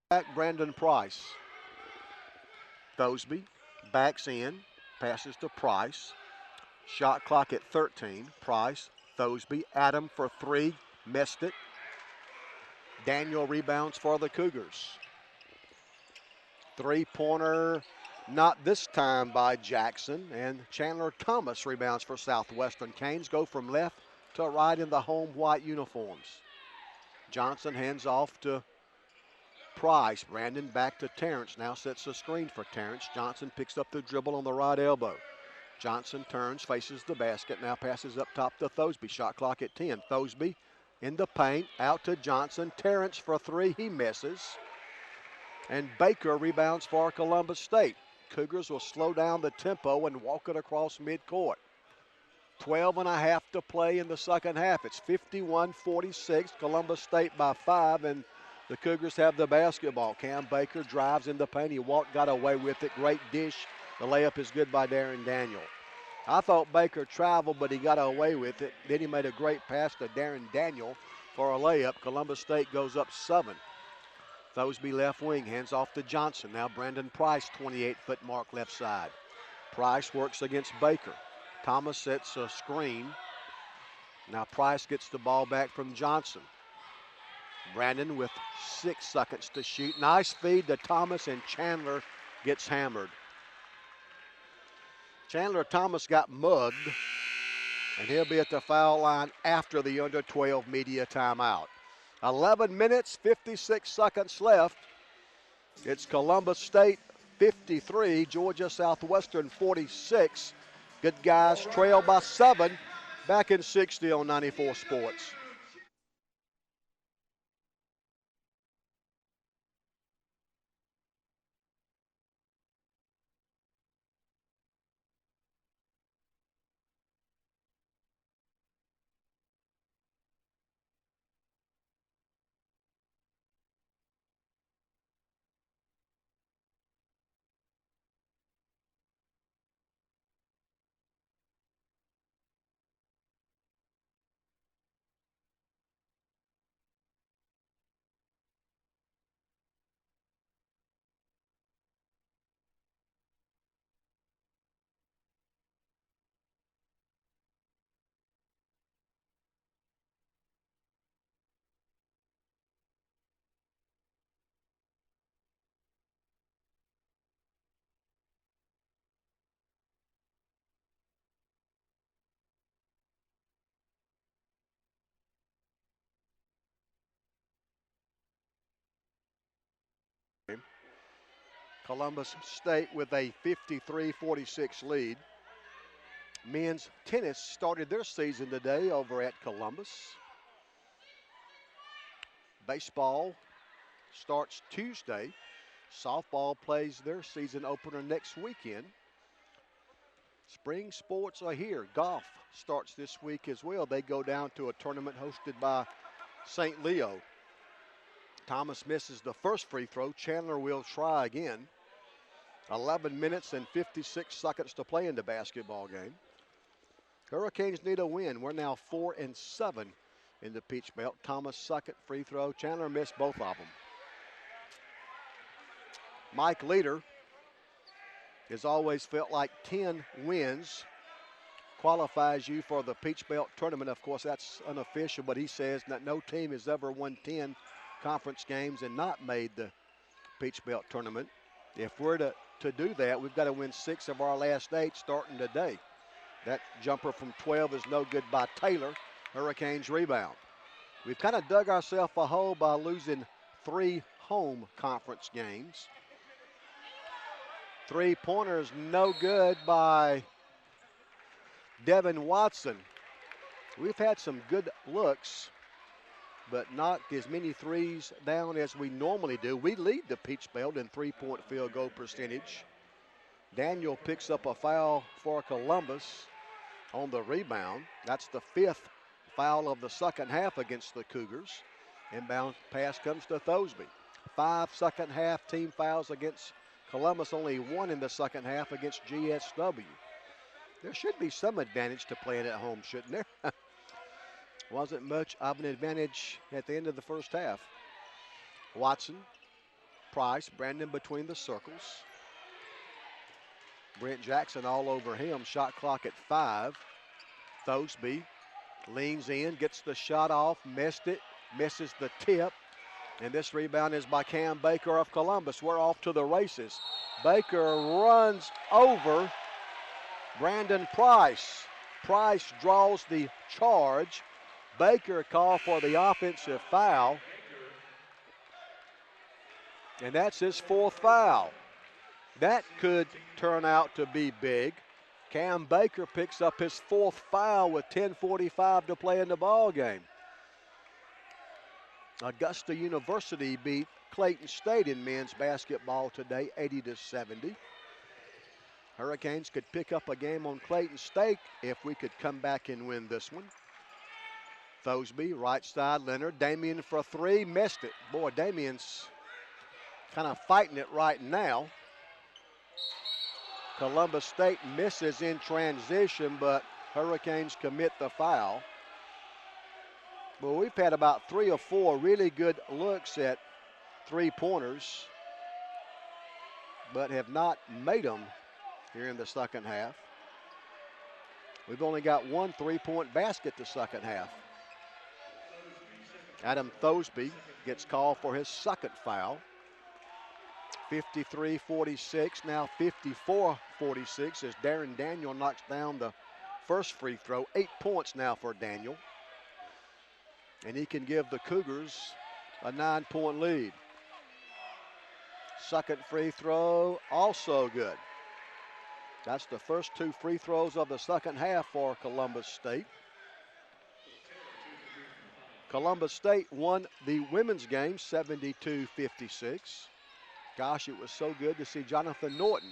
Back Brandon Price. Thosby backs in, passes to Price. Shot clock at 13. Price, Thosby, Adam for three, missed it. Daniel rebounds for the Cougars. Three-pointer, not this time by Jackson, and Chandler Thomas rebounds for Southwestern. Canes go from left to right in the home white uniforms. Johnson hands off to Price. Brandon back to Terrence. Now sets a screen for Terrence. Johnson picks up the dribble on the right elbow. Johnson turns, faces the basket, now passes up top to Thosby. Shot clock at 10. Thosby in the paint, out to Johnson. Terrence for three, he misses. And Baker rebounds for Columbus State. Cougars will slow down the tempo and walk it across midcourt. 12 and a half to play in the second half. It's 51-46, Columbus State by 5, and the Cougars have the basketball. Cam Baker drives in the paint. He got away with it. Great dish. The layup is good by Darren Daniel. I thought Baker traveled, but he got away with it. Then he made a great pass to Darren Daniel for a layup. Columbus State goes up 7. Thosby left wing, hands off to Johnson. Now Brandon Price, 28-foot mark left side. Price works against Baker. Thomas sets a screen. Now Price gets the ball back from Johnson. Brandon with 6 seconds to shoot. Nice feed to Thomas, and Chandler gets hammered. Chandler Thomas got mugged, and he'll be at the foul line after the under 12 media timeout. 11 minutes, 56 seconds left. It's Columbus State 53, Georgia Southwestern 46. Good guys trail by 7. Back in 60 on 94 Sports. Columbus State with a 53-46 lead. Men's tennis started their season today over at Columbus. Baseball starts Tuesday. Softball plays their season opener next weekend. Spring sports are here. Golf starts this week as well. They go down to a tournament hosted by St. Leo. Thomas misses the first free throw. Chandler will try again. 11 minutes and 56 seconds to play in the basketball game. Hurricanes need a win. We're now 4-7 in the Peach Belt. Thomas' second free throw. Chandler missed both of them. Mike Leader has always felt like 10 wins qualifies you for the Peach Belt tournament. Of course, that's unofficial, but he says that no team has ever won 10 conference games and not made the Peach Belt tournament. If we're to do that, we've got to win 6 of our last 8 starting today. That jumper from 12 is no good by Taylor. Hurricanes rebound. We've kind of dug ourselves a hole by losing 3 home conference games. 3-pointers no good by Devin Watson. We've had some good looks, but not as many threes down as we normally do. We lead the Peach Belt in 3-point field goal percentage. Daniel picks up a foul for Columbus on the rebound. That's the 5th foul of the second half against the Cougars. Inbound pass comes to Thosby. 5 second half team fouls against Columbus, only 1 in the second half against GSW. There should be some advantage to playing at home, shouldn't there? Wasn't much of an advantage at the end of the first half. Watson Price. Brandon between the circles. Brent Jackson all over him. Shot clock at 5. Thosby leans in, gets the shot off, missed it, misses the tip. And this rebound is by Cam Baker of Columbus. We're off to the races. Baker runs over Brandon Price. Price draws the charge. Baker called for the offensive foul. And that's his 4th foul. That could turn out to be big. Cam Baker picks up his 4th foul with 10:45 to play in the ball game. Augusta University beat Clayton State in men's basketball today, 80-70. Hurricanes could pick up a game on Clayton State if we could come back and win this one. Thosby, right side, Leonard. Damian for 3, missed it. Boy, Damian's kind of fighting it right now. Columbus State misses in transition, but Hurricanes commit the foul. Well, we've had about 3 or 4 really good looks at 3-pointers, but have not made them here in the second half. We've only got 1 3-point basket the second half. Adam Thosby gets called for his 2nd foul. 53-46, now 54-46 as Darren Daniel knocks down the first free throw. 8 points now for Daniel. And he can give the Cougars a 9-point lead. Second free throw, also good. That's the first 2 free throws of the second half for Columbus State. Columbus State won the women's game 72-56. Gosh, it was so good to see Jonathan Norton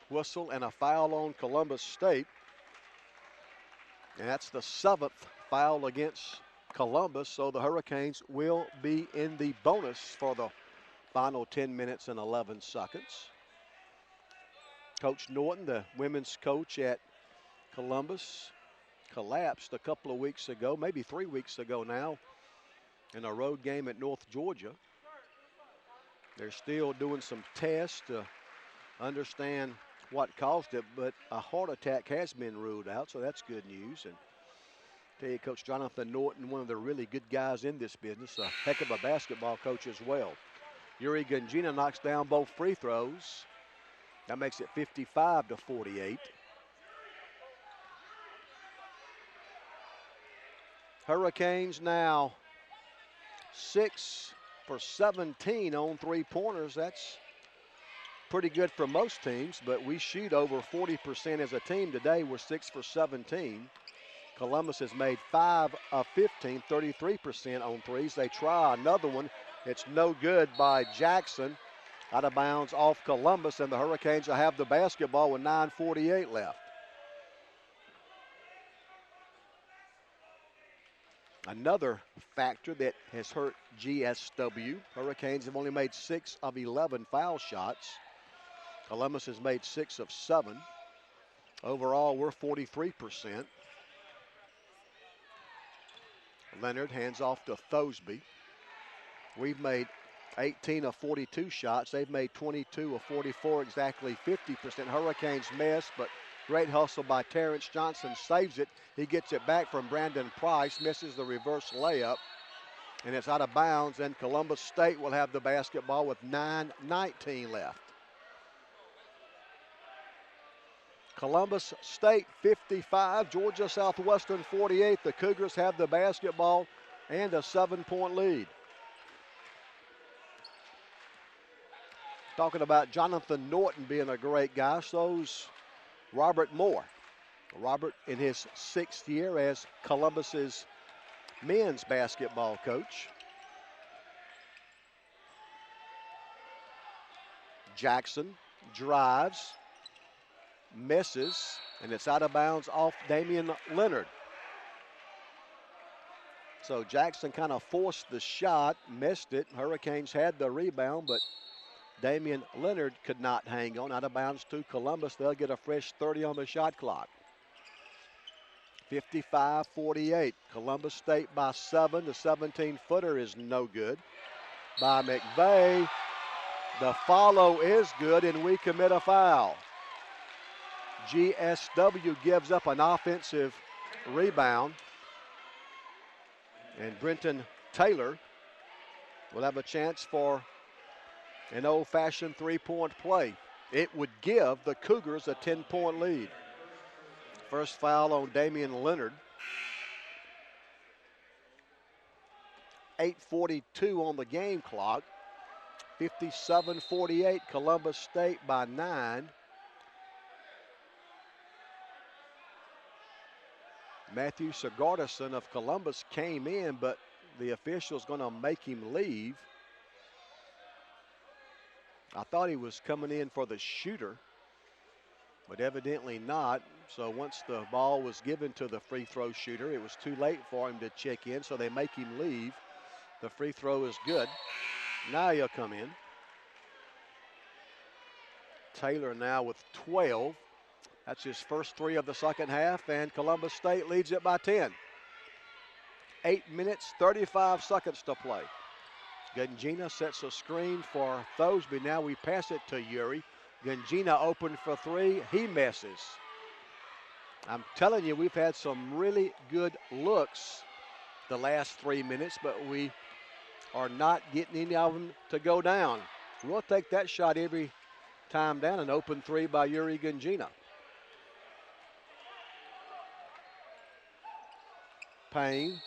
whistle and a foul on Columbus State. And that's the 7th foul against Columbus, so the Hurricanes will be in the bonus for the final 10 minutes and 11 seconds. Coach Norton, the women's coach at Columbus, collapsed a couple of weeks ago, maybe 3 weeks ago now, in a road game at North Georgia. They're still doing some tests to understand what caused it, but a heart attack has been ruled out, so that's good news. And tell you, Coach Jonathan Norton, one of the really good guys in this business, a heck of a basketball coach as well. Yuri Gungina knocks down both free throws. That makes it 55-48. Hurricanes now 6 for 17 on 3-pointers. That's pretty good for most teams, but we shoot over 40% as a team today. We're 6 for 17. Columbus has made 5 of 15, 33% on threes. They try another one. It's no good by Jackson. Out of bounds off Columbus, and the Hurricanes will have the basketball with 9:48 left. Another factor that has hurt GSW. Hurricanes have only made 6 of 11 foul shots. Columbus has made 6 of 7. Overall, we're 43%. Leonard hands off to Thosby. We've made 18 of 42 shots. They've made 22 of 44, exactly 50%. Hurricanes miss, but great hustle by Terrence Johnson, saves it. He gets it back from Brandon Price, misses the reverse layup, and it's out of bounds, and Columbus State will have the basketball with 9:19 left. Columbus State 55, Georgia Southwestern 48. The Cougars have the basketball and a 7-point lead. Talking about Jonathan Norton being a great guy, so's Robert Moore. Robert in his 6th year as Columbus's men's basketball coach. Jackson drives, misses, and it's out of bounds off Damian Leonard. So Jackson kind of forced the shot, missed it. Hurricanes had the rebound, but Damian Leonard could not hang on. Out of bounds to Columbus. They'll get a fresh 30 on the shot clock. 55-48. Columbus State by 7. The 17-footer is no good. by McVeigh. The follow is good, and we commit a foul. GSW gives up an offensive rebound, and Brenton Taylor will have a chance for an old-fashioned three-point play. It would give the Cougars a 10-point lead. First foul on Damian Leonard. 8:42 on the game clock. 57-48, Columbus State by 9. Matthew Sigardison of Columbus came in, but the official's going to make him leave. I thought he was coming in for the shooter, but evidently not. So once the ball was given to the free throw shooter, it was too late for him to check in, so they make him leave. The free throw is good. Now he'll come in. Taylor now with 12. That's his first three of the second half, and Columbus State leads it by 10. 8 minutes, 35 seconds to play. Gungina sets a screen for Thosby. Now we pass it to Yuri. Gungina open for three. He misses. I'm telling you, we've had some really good looks the last 3 minutes, but we are not getting any of them to go down. We'll take that shot every time down. An open three by Yuri Gungina. Payne.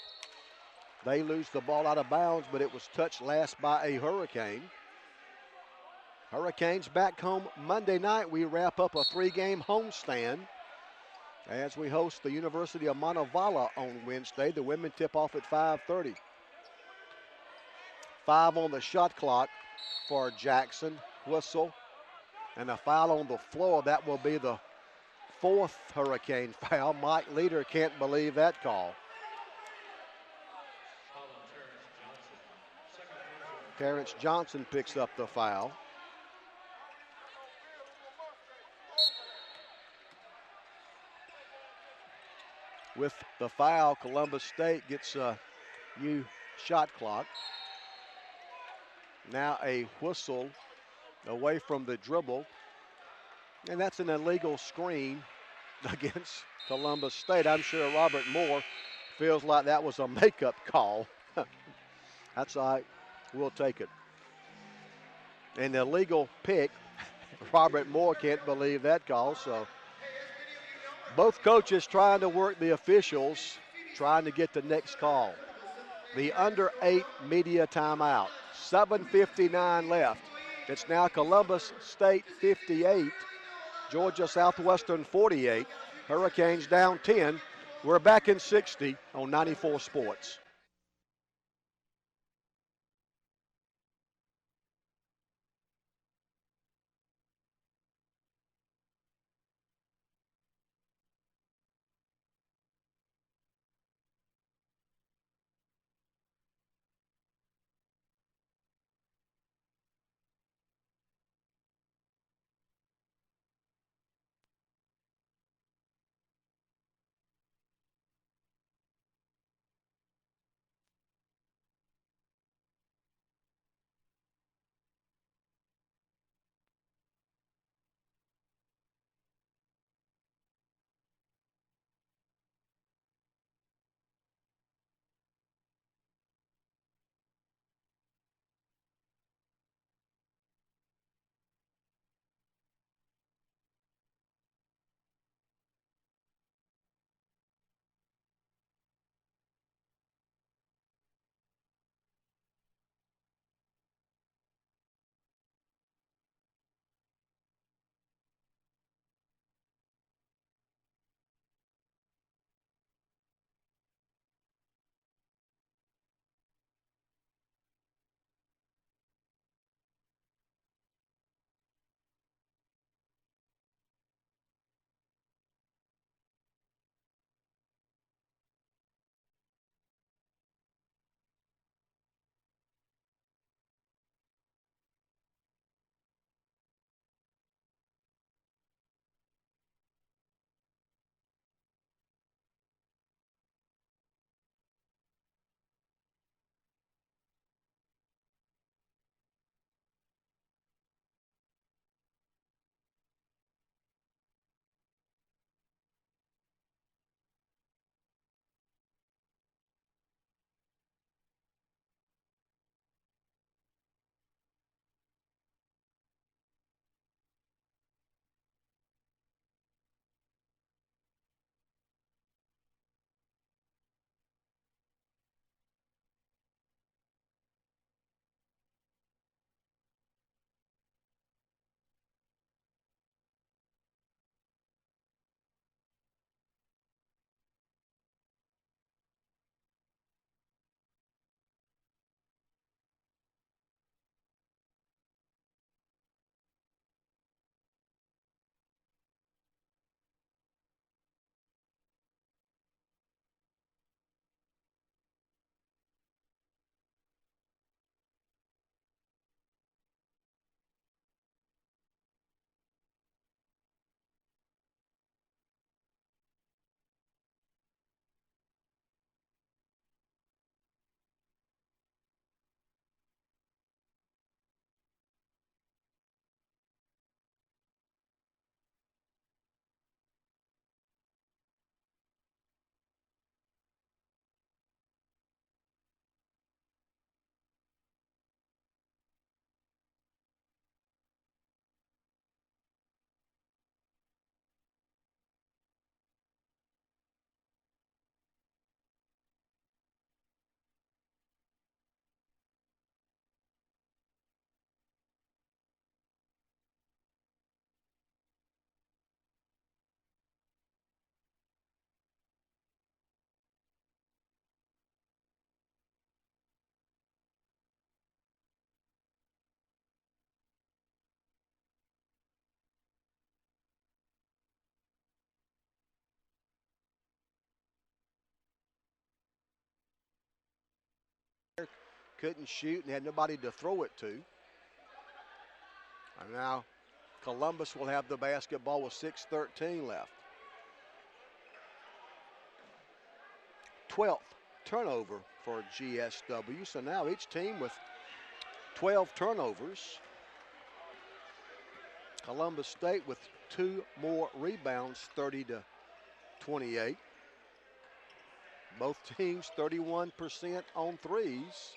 They lose the ball out of bounds, but it was touched last by a Hurricane. Hurricanes back home Monday night. We wrap up a 3-game homestand as we host the University of Montevallo on Wednesday. The women tip off at 5:30. 5 on the shot clock for Jackson. Whistle and a foul on the floor. That will be the 4th Hurricane foul. Mike Leader can't believe that call. Terrence Johnson picks up the foul. With the foul, Columbus State gets a new shot clock. Now a whistle away from the dribble. And that's an illegal screen against Columbus State. I'm sure Robert Moore feels like that was a makeup call. That's all right. We'll take it. An illegal pick. Robert Moore can't believe that call. So both coaches trying to work the officials, trying to get the next call. The under 8 media timeout. 7:59 left. It's now Columbus State 58, Georgia Southwestern 48. Hurricanes down 10. We're back in 60 on 94 Sports. couldn't shoot and had nobody to throw it to. And now Columbus will have the basketball with 6:13 left. 12th turnover for GSW. So now each team with 12 turnovers. Columbus State with 2 more rebounds, 30-28. Both teams 31% on threes.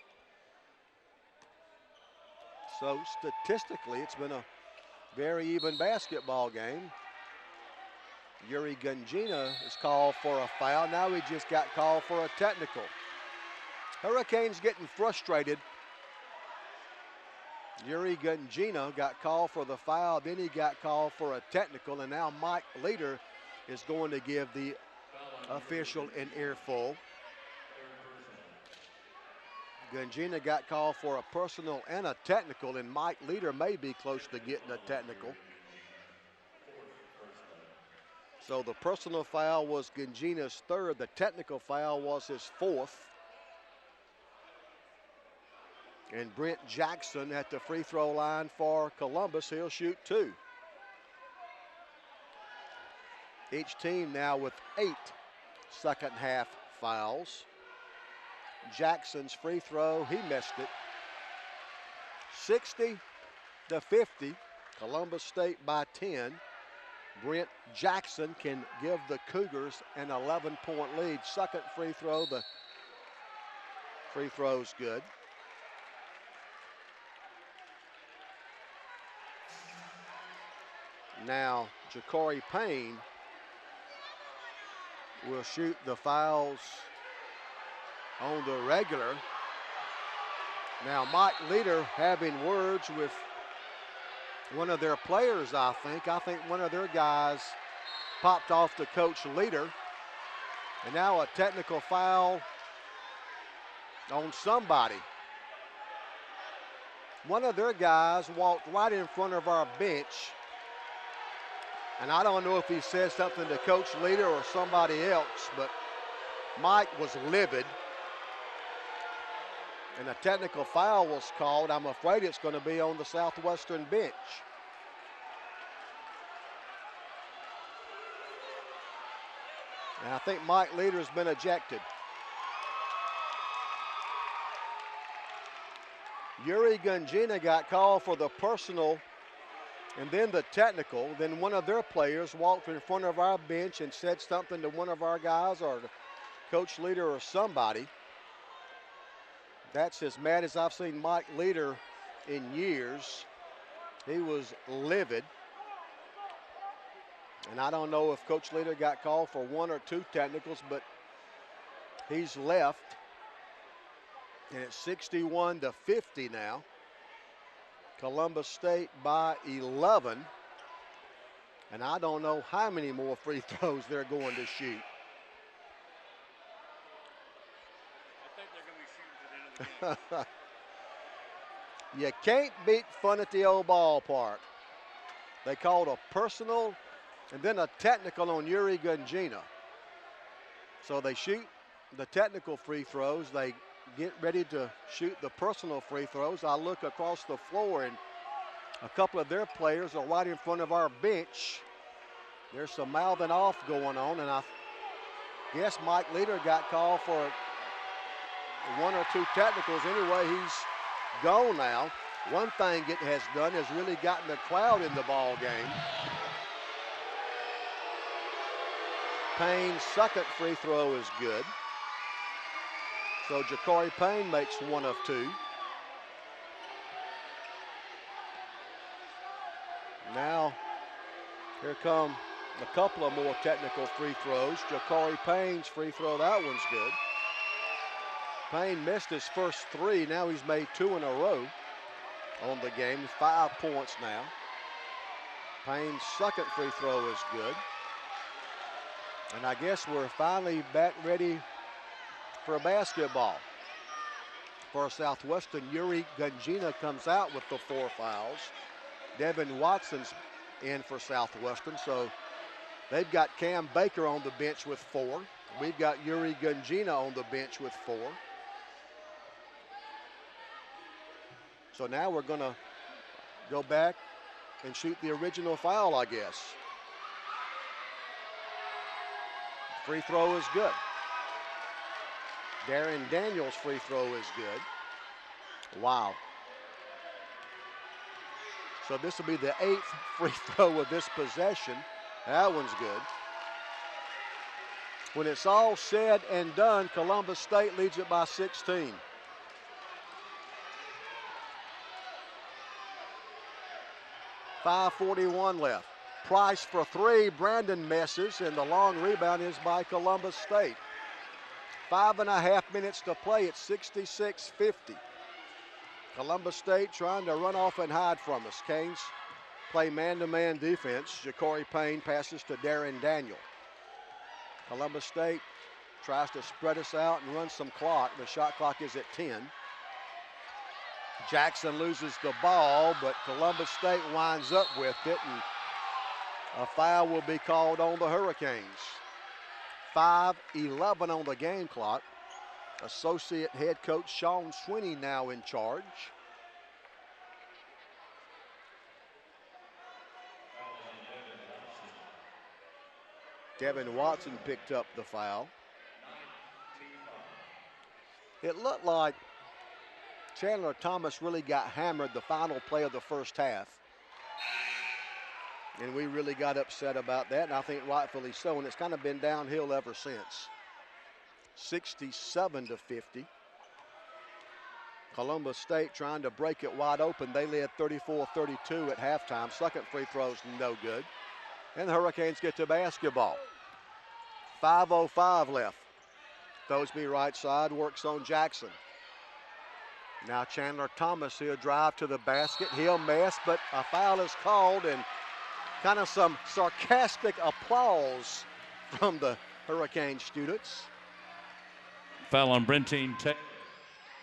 So statistically, it's been a very even basketball game. Yuri Gunjina is called for a foul. Now he just got called for a technical. Hurricanes getting frustrated. Yuri Gunjina got called for the foul, then he got called for a technical, and now Mike Leader is going to give the official an earful. Gunjina got called for a personal and a technical, and Mike Leader may be close to getting a technical. So the personal foul was Gunjina's 3rd. The technical foul was his 4th. And Brent Jackson at the free throw line for Columbus. He'll shoot 2. Each team now with 8 second half fouls. Jackson's free throw, he missed it. 60-50, Columbus State by 10. Brent Jackson can give the Cougars an 11-point lead. Second free throw, the free throw's good. Now, Ja'Cory Payne will shoot the fouls on the regular. Now, Mike Leader having words with one of their players, I think. I think one of their guys popped off to Coach Leader. And now a technical foul on somebody. One of their guys walked right in front of our bench. And I don't know if he said something to Coach Leader or somebody else, but Mike was livid. And a technical foul was called. I'm afraid it's going to be on the Southwestern bench. And I think Mike Leader's been ejected. Yuri Gunjina got called for the personal and then the technical. Then one of their players walked in front of our bench and said something to one of our guys or to Coach Leader or somebody. That's as mad as I've seen Mike Leader in years. He was livid. And I don't know if Coach Leader got called for 1 or 2 technicals, but he's left. And it's 61-50 now. Columbus State by 11. And I don't know how many more free throws they're going to shoot. You can't beat fun at the old ballpark. They called a personal and then a technical on Yuri Gunjina. So they shoot the technical free throws. They get ready to shoot the personal free throws. I look across the floor and a couple of their players are right in front of our bench. There's some mouthing off going on, and I guess Mike Leader got called for 1 or 2 technicals. Anyway, he's gone now. One thing it has done is really gotten the crowd in the ball game. Payne's second free throw is good. So Ja'Cory Payne makes 1 of 2. Now, here come a couple of more technical free throws. Ja'Cory Payne's free throw, that one's good. Payne missed his first 3. Now he's made 2 in a row on the game. 5 points now. Payne's second free throw is good. And I guess we're finally back ready for a basketball. For Southwestern, Yuri Gunjina comes out with the 4 fouls. Devin Watson's in for Southwestern. So they've got Cam Baker on the bench with 4. We've got Yuri Gunjina on the bench with 4. So now we're going to go back and shoot the original foul, I guess. Free throw is good. Darren Daniels' free throw is good. Wow. So this will be the 8th free throw of this possession. That one's good. When it's all said and done, Columbus State leads it by 16. .541 left. Price for three. Brandon misses, and the long rebound is by Columbus State. 5.5 minutes to play. It's 66-50. Columbus State trying to run off and hide from us. Canes play man-to-man defense. Ja'Cory Payne passes to Darren Daniel. Columbus State tries to spread us out and run some clock. The shot clock is at 10. Jackson loses the ball, but Columbus State winds up with it, and a foul will be called on the Hurricanes. 5:11 on the game clock. Associate head coach Sean Sweeney now in charge. Devin Watson picked up the foul. It looked like Chandler Thomas really got hammered the final play of the first half. And we really got upset about that, and I think rightfully so, and it's kind of been downhill ever since. 67-50. Columbus State trying to break it wide open. They led 34-32 at halftime. Second free throw's no good. And the Hurricanes get to basketball. 5:05 left. Thosby right side works on Jackson. Now Chandler Thomas, he'll drive to the basket. He'll miss, but a foul is called, and kind of some sarcastic applause from the Hurricane students. Foul on Brentine Taylor.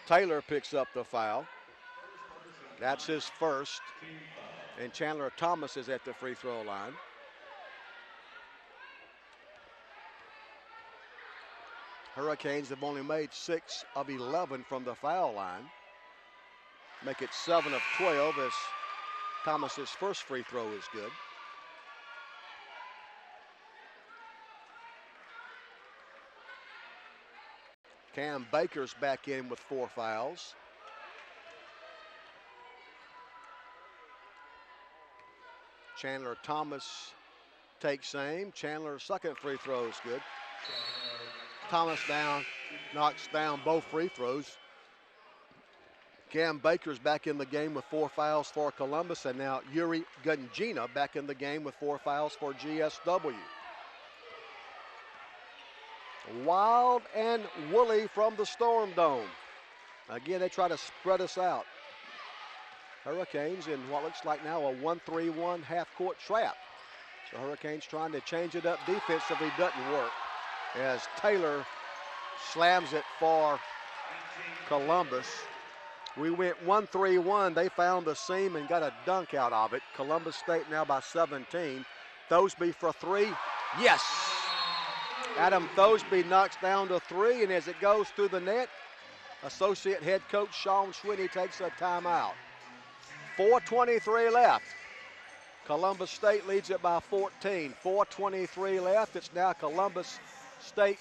Taylor picks up the foul. That's his first. And Chandler Thomas is at the free throw line. Hurricanes have only made 6 of 11 from the foul line. Make it 7 of 12 as Thomas's first free throw is good. Cam Baker's back in with 4 fouls. Chandler Thomas takes aim. Chandler's second free throw is good. Thomas knocks down both free throws. Cam Baker's back in the game with 4 fouls for Columbus, and now Yuri Gunjina back in the game with 4 fouls for GSW. Wild and woolly from the Storm Dome. Again, they try to spread us out. Hurricanes in what looks like now a 1-3-1 half-court trap. The Hurricanes trying to change it up defensively, doesn't work, as Taylor slams it for Columbus. We went 1-3-1. They found the seam and got a dunk out of it. Columbus State now by 17. Thosby for 3. Yes! Adam Thosby knocks down to 3, and as it goes through the net, associate head coach Sean Sweeney takes a timeout. 4:23 left. Columbus State leads it by 14. 4:23 left. It's now Columbus State.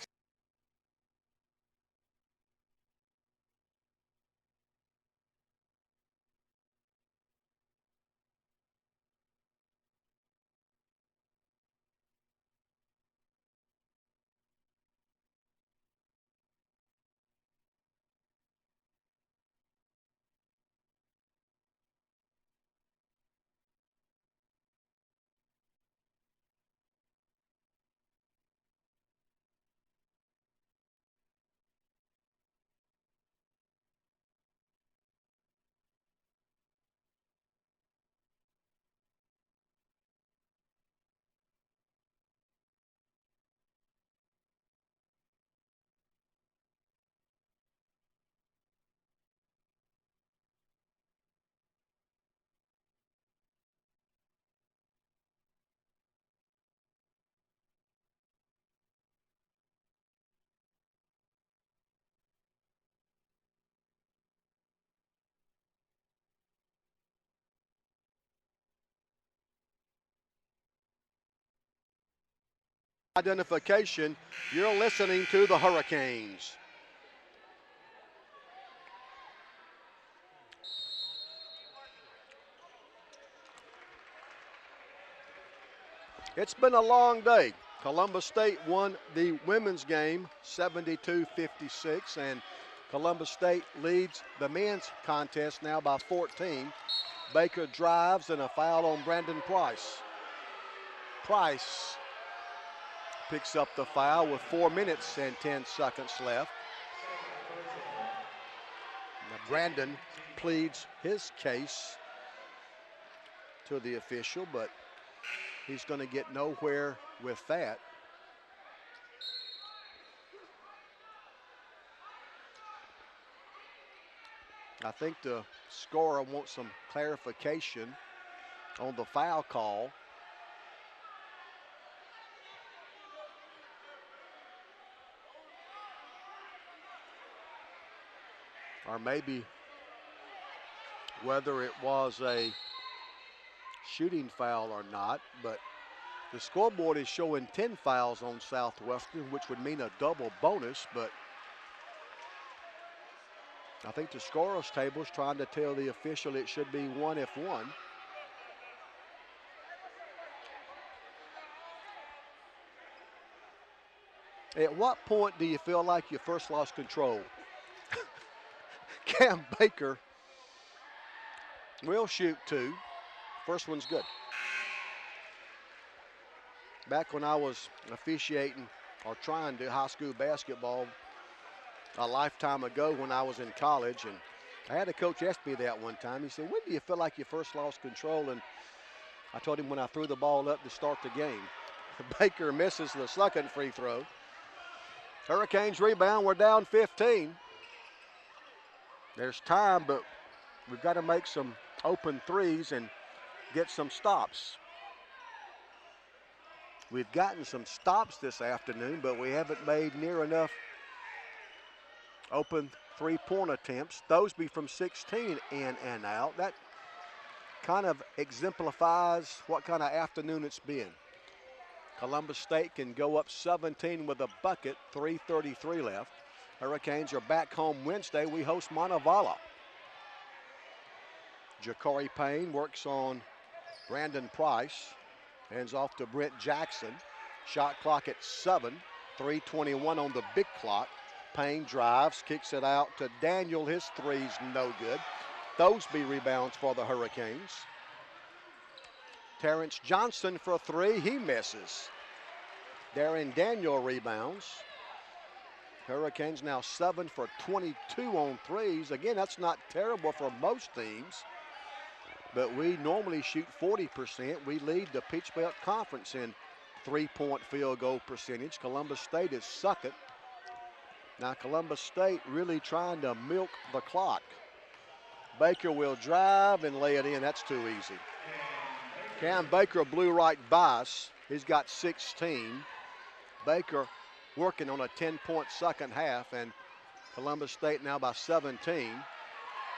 Identification, you're listening to the Hurricanes. It's been a long day. Columbus State won the women's game 72-56, and Columbus State leads the men's contest now by 14. Baker drives and a foul on Brandon Price. Price picks up the foul with 4 minutes and 10 seconds left. Now Brandon pleads his case to the official, but he's going to get nowhere with that. I think the scorer wants some clarification on the foul call. Or maybe whether it was a shooting foul or not, but the scoreboard is showing 10 fouls on Southwestern, which would mean a double bonus, but I think the scorer's table is trying to tell the official it should be 1 if 1. At what point do you feel like you first lost control? Cam Baker will shoot 2. First one's good. Back when I was officiating or trying to high school basketball a lifetime ago when I was in college, and I had a coach ask me that one time. He said, when do you feel like you first lost control? And I told him when I threw the ball up to start the game. Baker misses the second free throw. Hurricanes rebound, we're down 15. There's time, but we've got to make some open threes and get some stops. We've gotten some stops this afternoon, but we haven't made near enough open three-point attempts. Thoseby from 16 in and out. That kind of exemplifies what kind of afternoon it's been. Columbus State can go up 17 with a bucket, 3:33 left. Hurricanes are back home Wednesday. We host Montevallo. Ja'Cory Payne works on Brandon Price. Hands off to Brent Jackson. Shot clock at 7. 3:21 on the big clock. Payne drives, kicks it out to Daniel. His three's no good. Thoseby rebounds for the Hurricanes. Terrence Johnson for 3. He misses. Darren Daniel rebounds. Hurricanes now 7 for 22 on threes. Again, that's not terrible for most teams, but we normally shoot 40%. We lead the Peach Belt Conference in three-point field goal percentage. Columbus State is second. Now Columbus State really trying to milk the clock. Baker will drive and lay it in. That's too easy. Cam Baker blew right by us. He's got 16. Baker working on a 10-point second half, and Columbus State now by 17.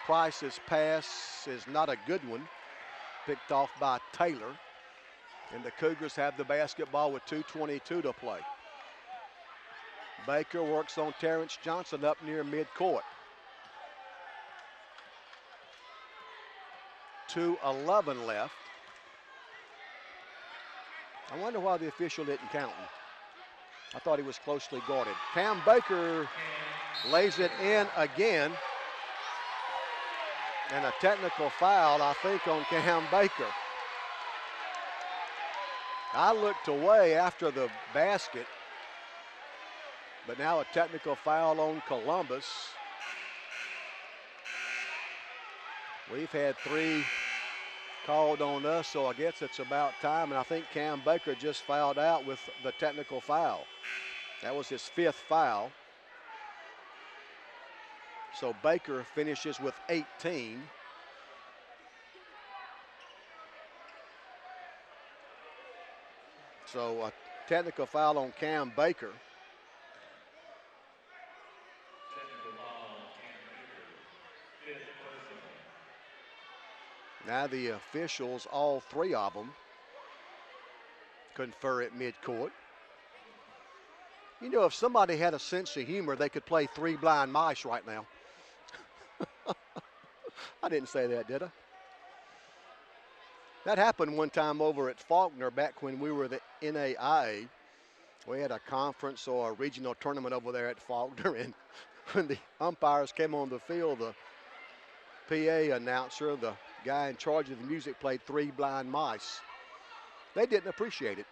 Price's pass is not a good one. Picked off by Taylor. And the Cougars have the basketball with 2:22 to play. Baker works on Terrence Johnson up near midcourt. 2:11 left. I wonder why the official didn't count him. I thought he was closely guarded. Cam Baker lays it in again. And a technical foul, I think, on Cam Baker. I looked away after the basket, but now a technical foul on Columbus. We've had 3 called on us, so I guess it's about time. And I think Cam Baker just fouled out with the technical foul. That was his 5th foul. So Baker finishes with 18. So a technical foul on Cam Baker. Now the officials, all 3 of them, confer at midcourt. You know, if somebody had a sense of humor, they could play Three Blind Mice right now. I didn't say that, did I? That happened one time over at Faulkner back when we were the NAIA. We had a conference or a regional tournament over there at Faulkner, and when the umpires came on the field, the PA announcer, the guy in charge of the music, played Three Blind Mice. They didn't appreciate it.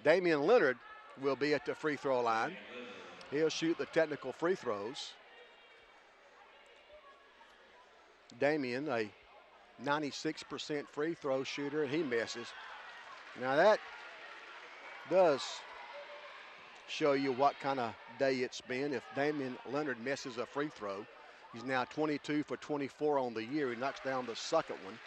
Damian Leonard will be at the free throw line. He'll shoot the technical free throws. Damian, a 96% free throw shooter, and he misses. Now that does show you what kind of day it's been. If Damian Leonard misses a free throw, he's now 22 for 24 on the year. He knocks down the second one.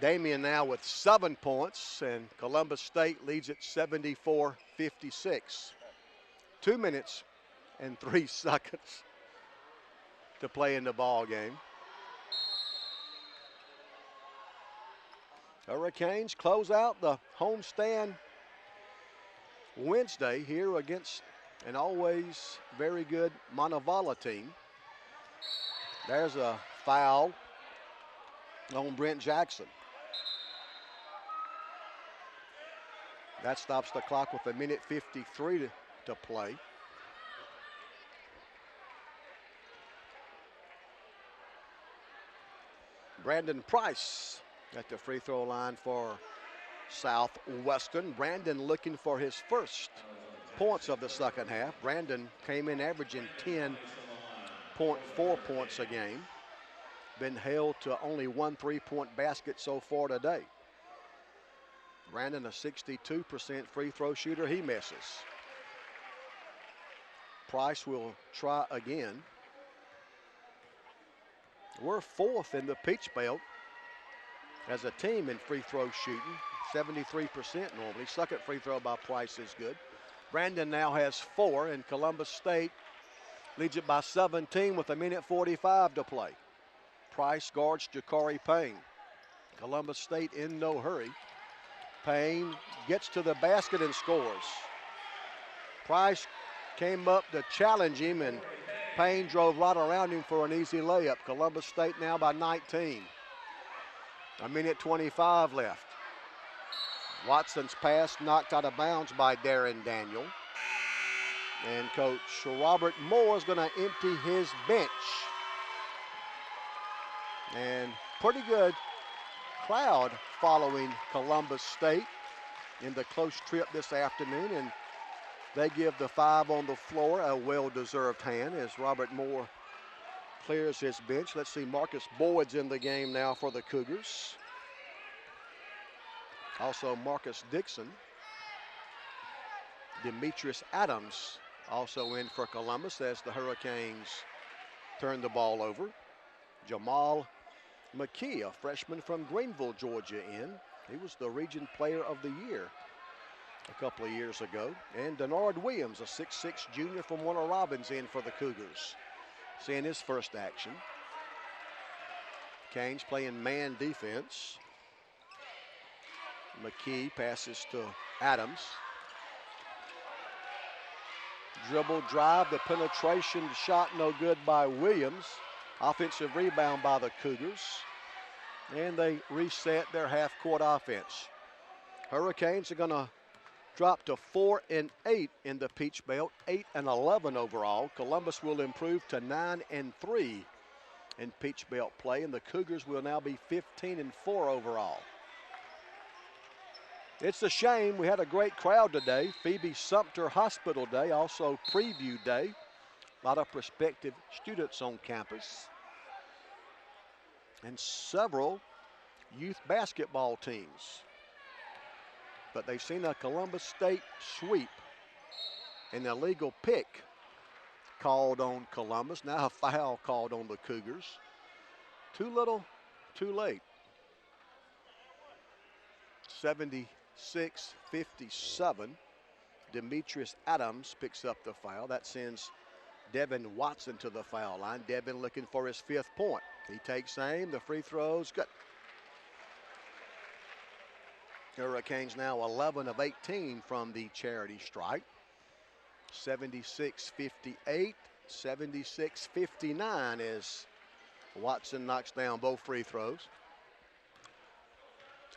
Damian now with 7 points, and Columbus State leads at 74-56. 2 minutes and 3 seconds to play in the ball game. Hurricanes close out the homestand Wednesday here against an always very good Montevallo team. There's a foul on Brent Jackson. That stops the clock with 1:53 to play. Brandon Price at the free throw line for Southwestern. Brandon looking for his first points of the second half. Brandon came in averaging 10.4 points a game. Been held to only 1 3-point basket so far today. Brandon, a 62% free throw shooter, he misses. Price will try again. We're 4th in the Peach Belt as a team in free throw shooting, 73% normally. Second free throw by Price is good. Brandon now has 4, and Columbus State leads it by 17 with 1:45 to play. Price guards Jakari Payne. Columbus State in no hurry. Payne gets to the basket and scores. Price came up to challenge him, and Payne drove right around him for an easy layup. Columbus State now by 19. 1:25 left. Watson's pass knocked out of bounds by Darren Daniel. And Coach Robert Moore is going to empty his bench. And pretty good crowd following Columbus State in the close trip this afternoon, and they give the 5 on the floor a well-deserved hand as Robert Moore clears his bench. Let's see, Marcus Boyd's in the game now for the Cougars. Also Marcus Dixon. Demetrius Adams also in for Columbus as the Hurricanes turn the ball over. Jamal McKee, a freshman from Greenville, Georgia, in. He was the region player of the year a couple of years ago. And Denard Williams, a 6'6 junior from Warner Robins, in for the Cougars, seeing his first action. Canes playing man defense. McKee passes to Adams. Dribble drive, the penetration shot no good by Williams. Offensive rebound by the Cougars. And they reset their half-court offense. Hurricanes are going to drop to 4-8 in the Peach Belt, 8-11 overall. Columbus will improve to 9-3 in Peach Belt play, and the Cougars will now be 15-4 overall. It's a shame. We had a great crowd today. Phoebe Sumter Hospital Day, also preview day. A lot of prospective students on campus. And several youth basketball teams. But they've seen a Columbus State sweep. An illegal pick called on Columbus. Now a foul called on the Cougars. Too little, too late. 76-57. Demetrius Adams picks up the foul. That sends Devin Watson to the foul line. Devin looking for his 5th point. He takes aim. The free throw's good. Hurricanes now 11 of 18 from the charity stripe. 76-58, 76-59 as Watson knocks down both free throws.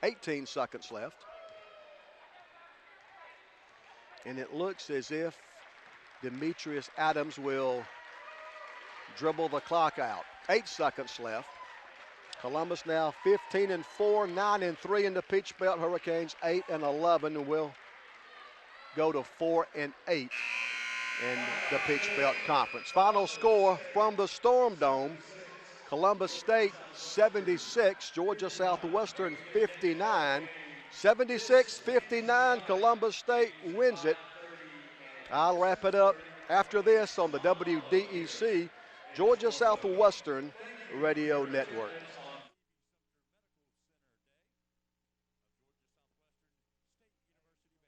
18 seconds left. And it looks as if Demetrius Adams will dribble the clock out. 8 seconds left. Columbus now 15-4, 9-3 in the Peach Belt. Hurricanes 8-11 and will go to 4-8 in the Peach Belt Conference. Final score from the Storm Dome: Columbus State 76, Georgia Southwestern 59. 76-59, Columbus State wins it. I'll wrap it up after this on the WDEC Georgia Southwestern Radio Network.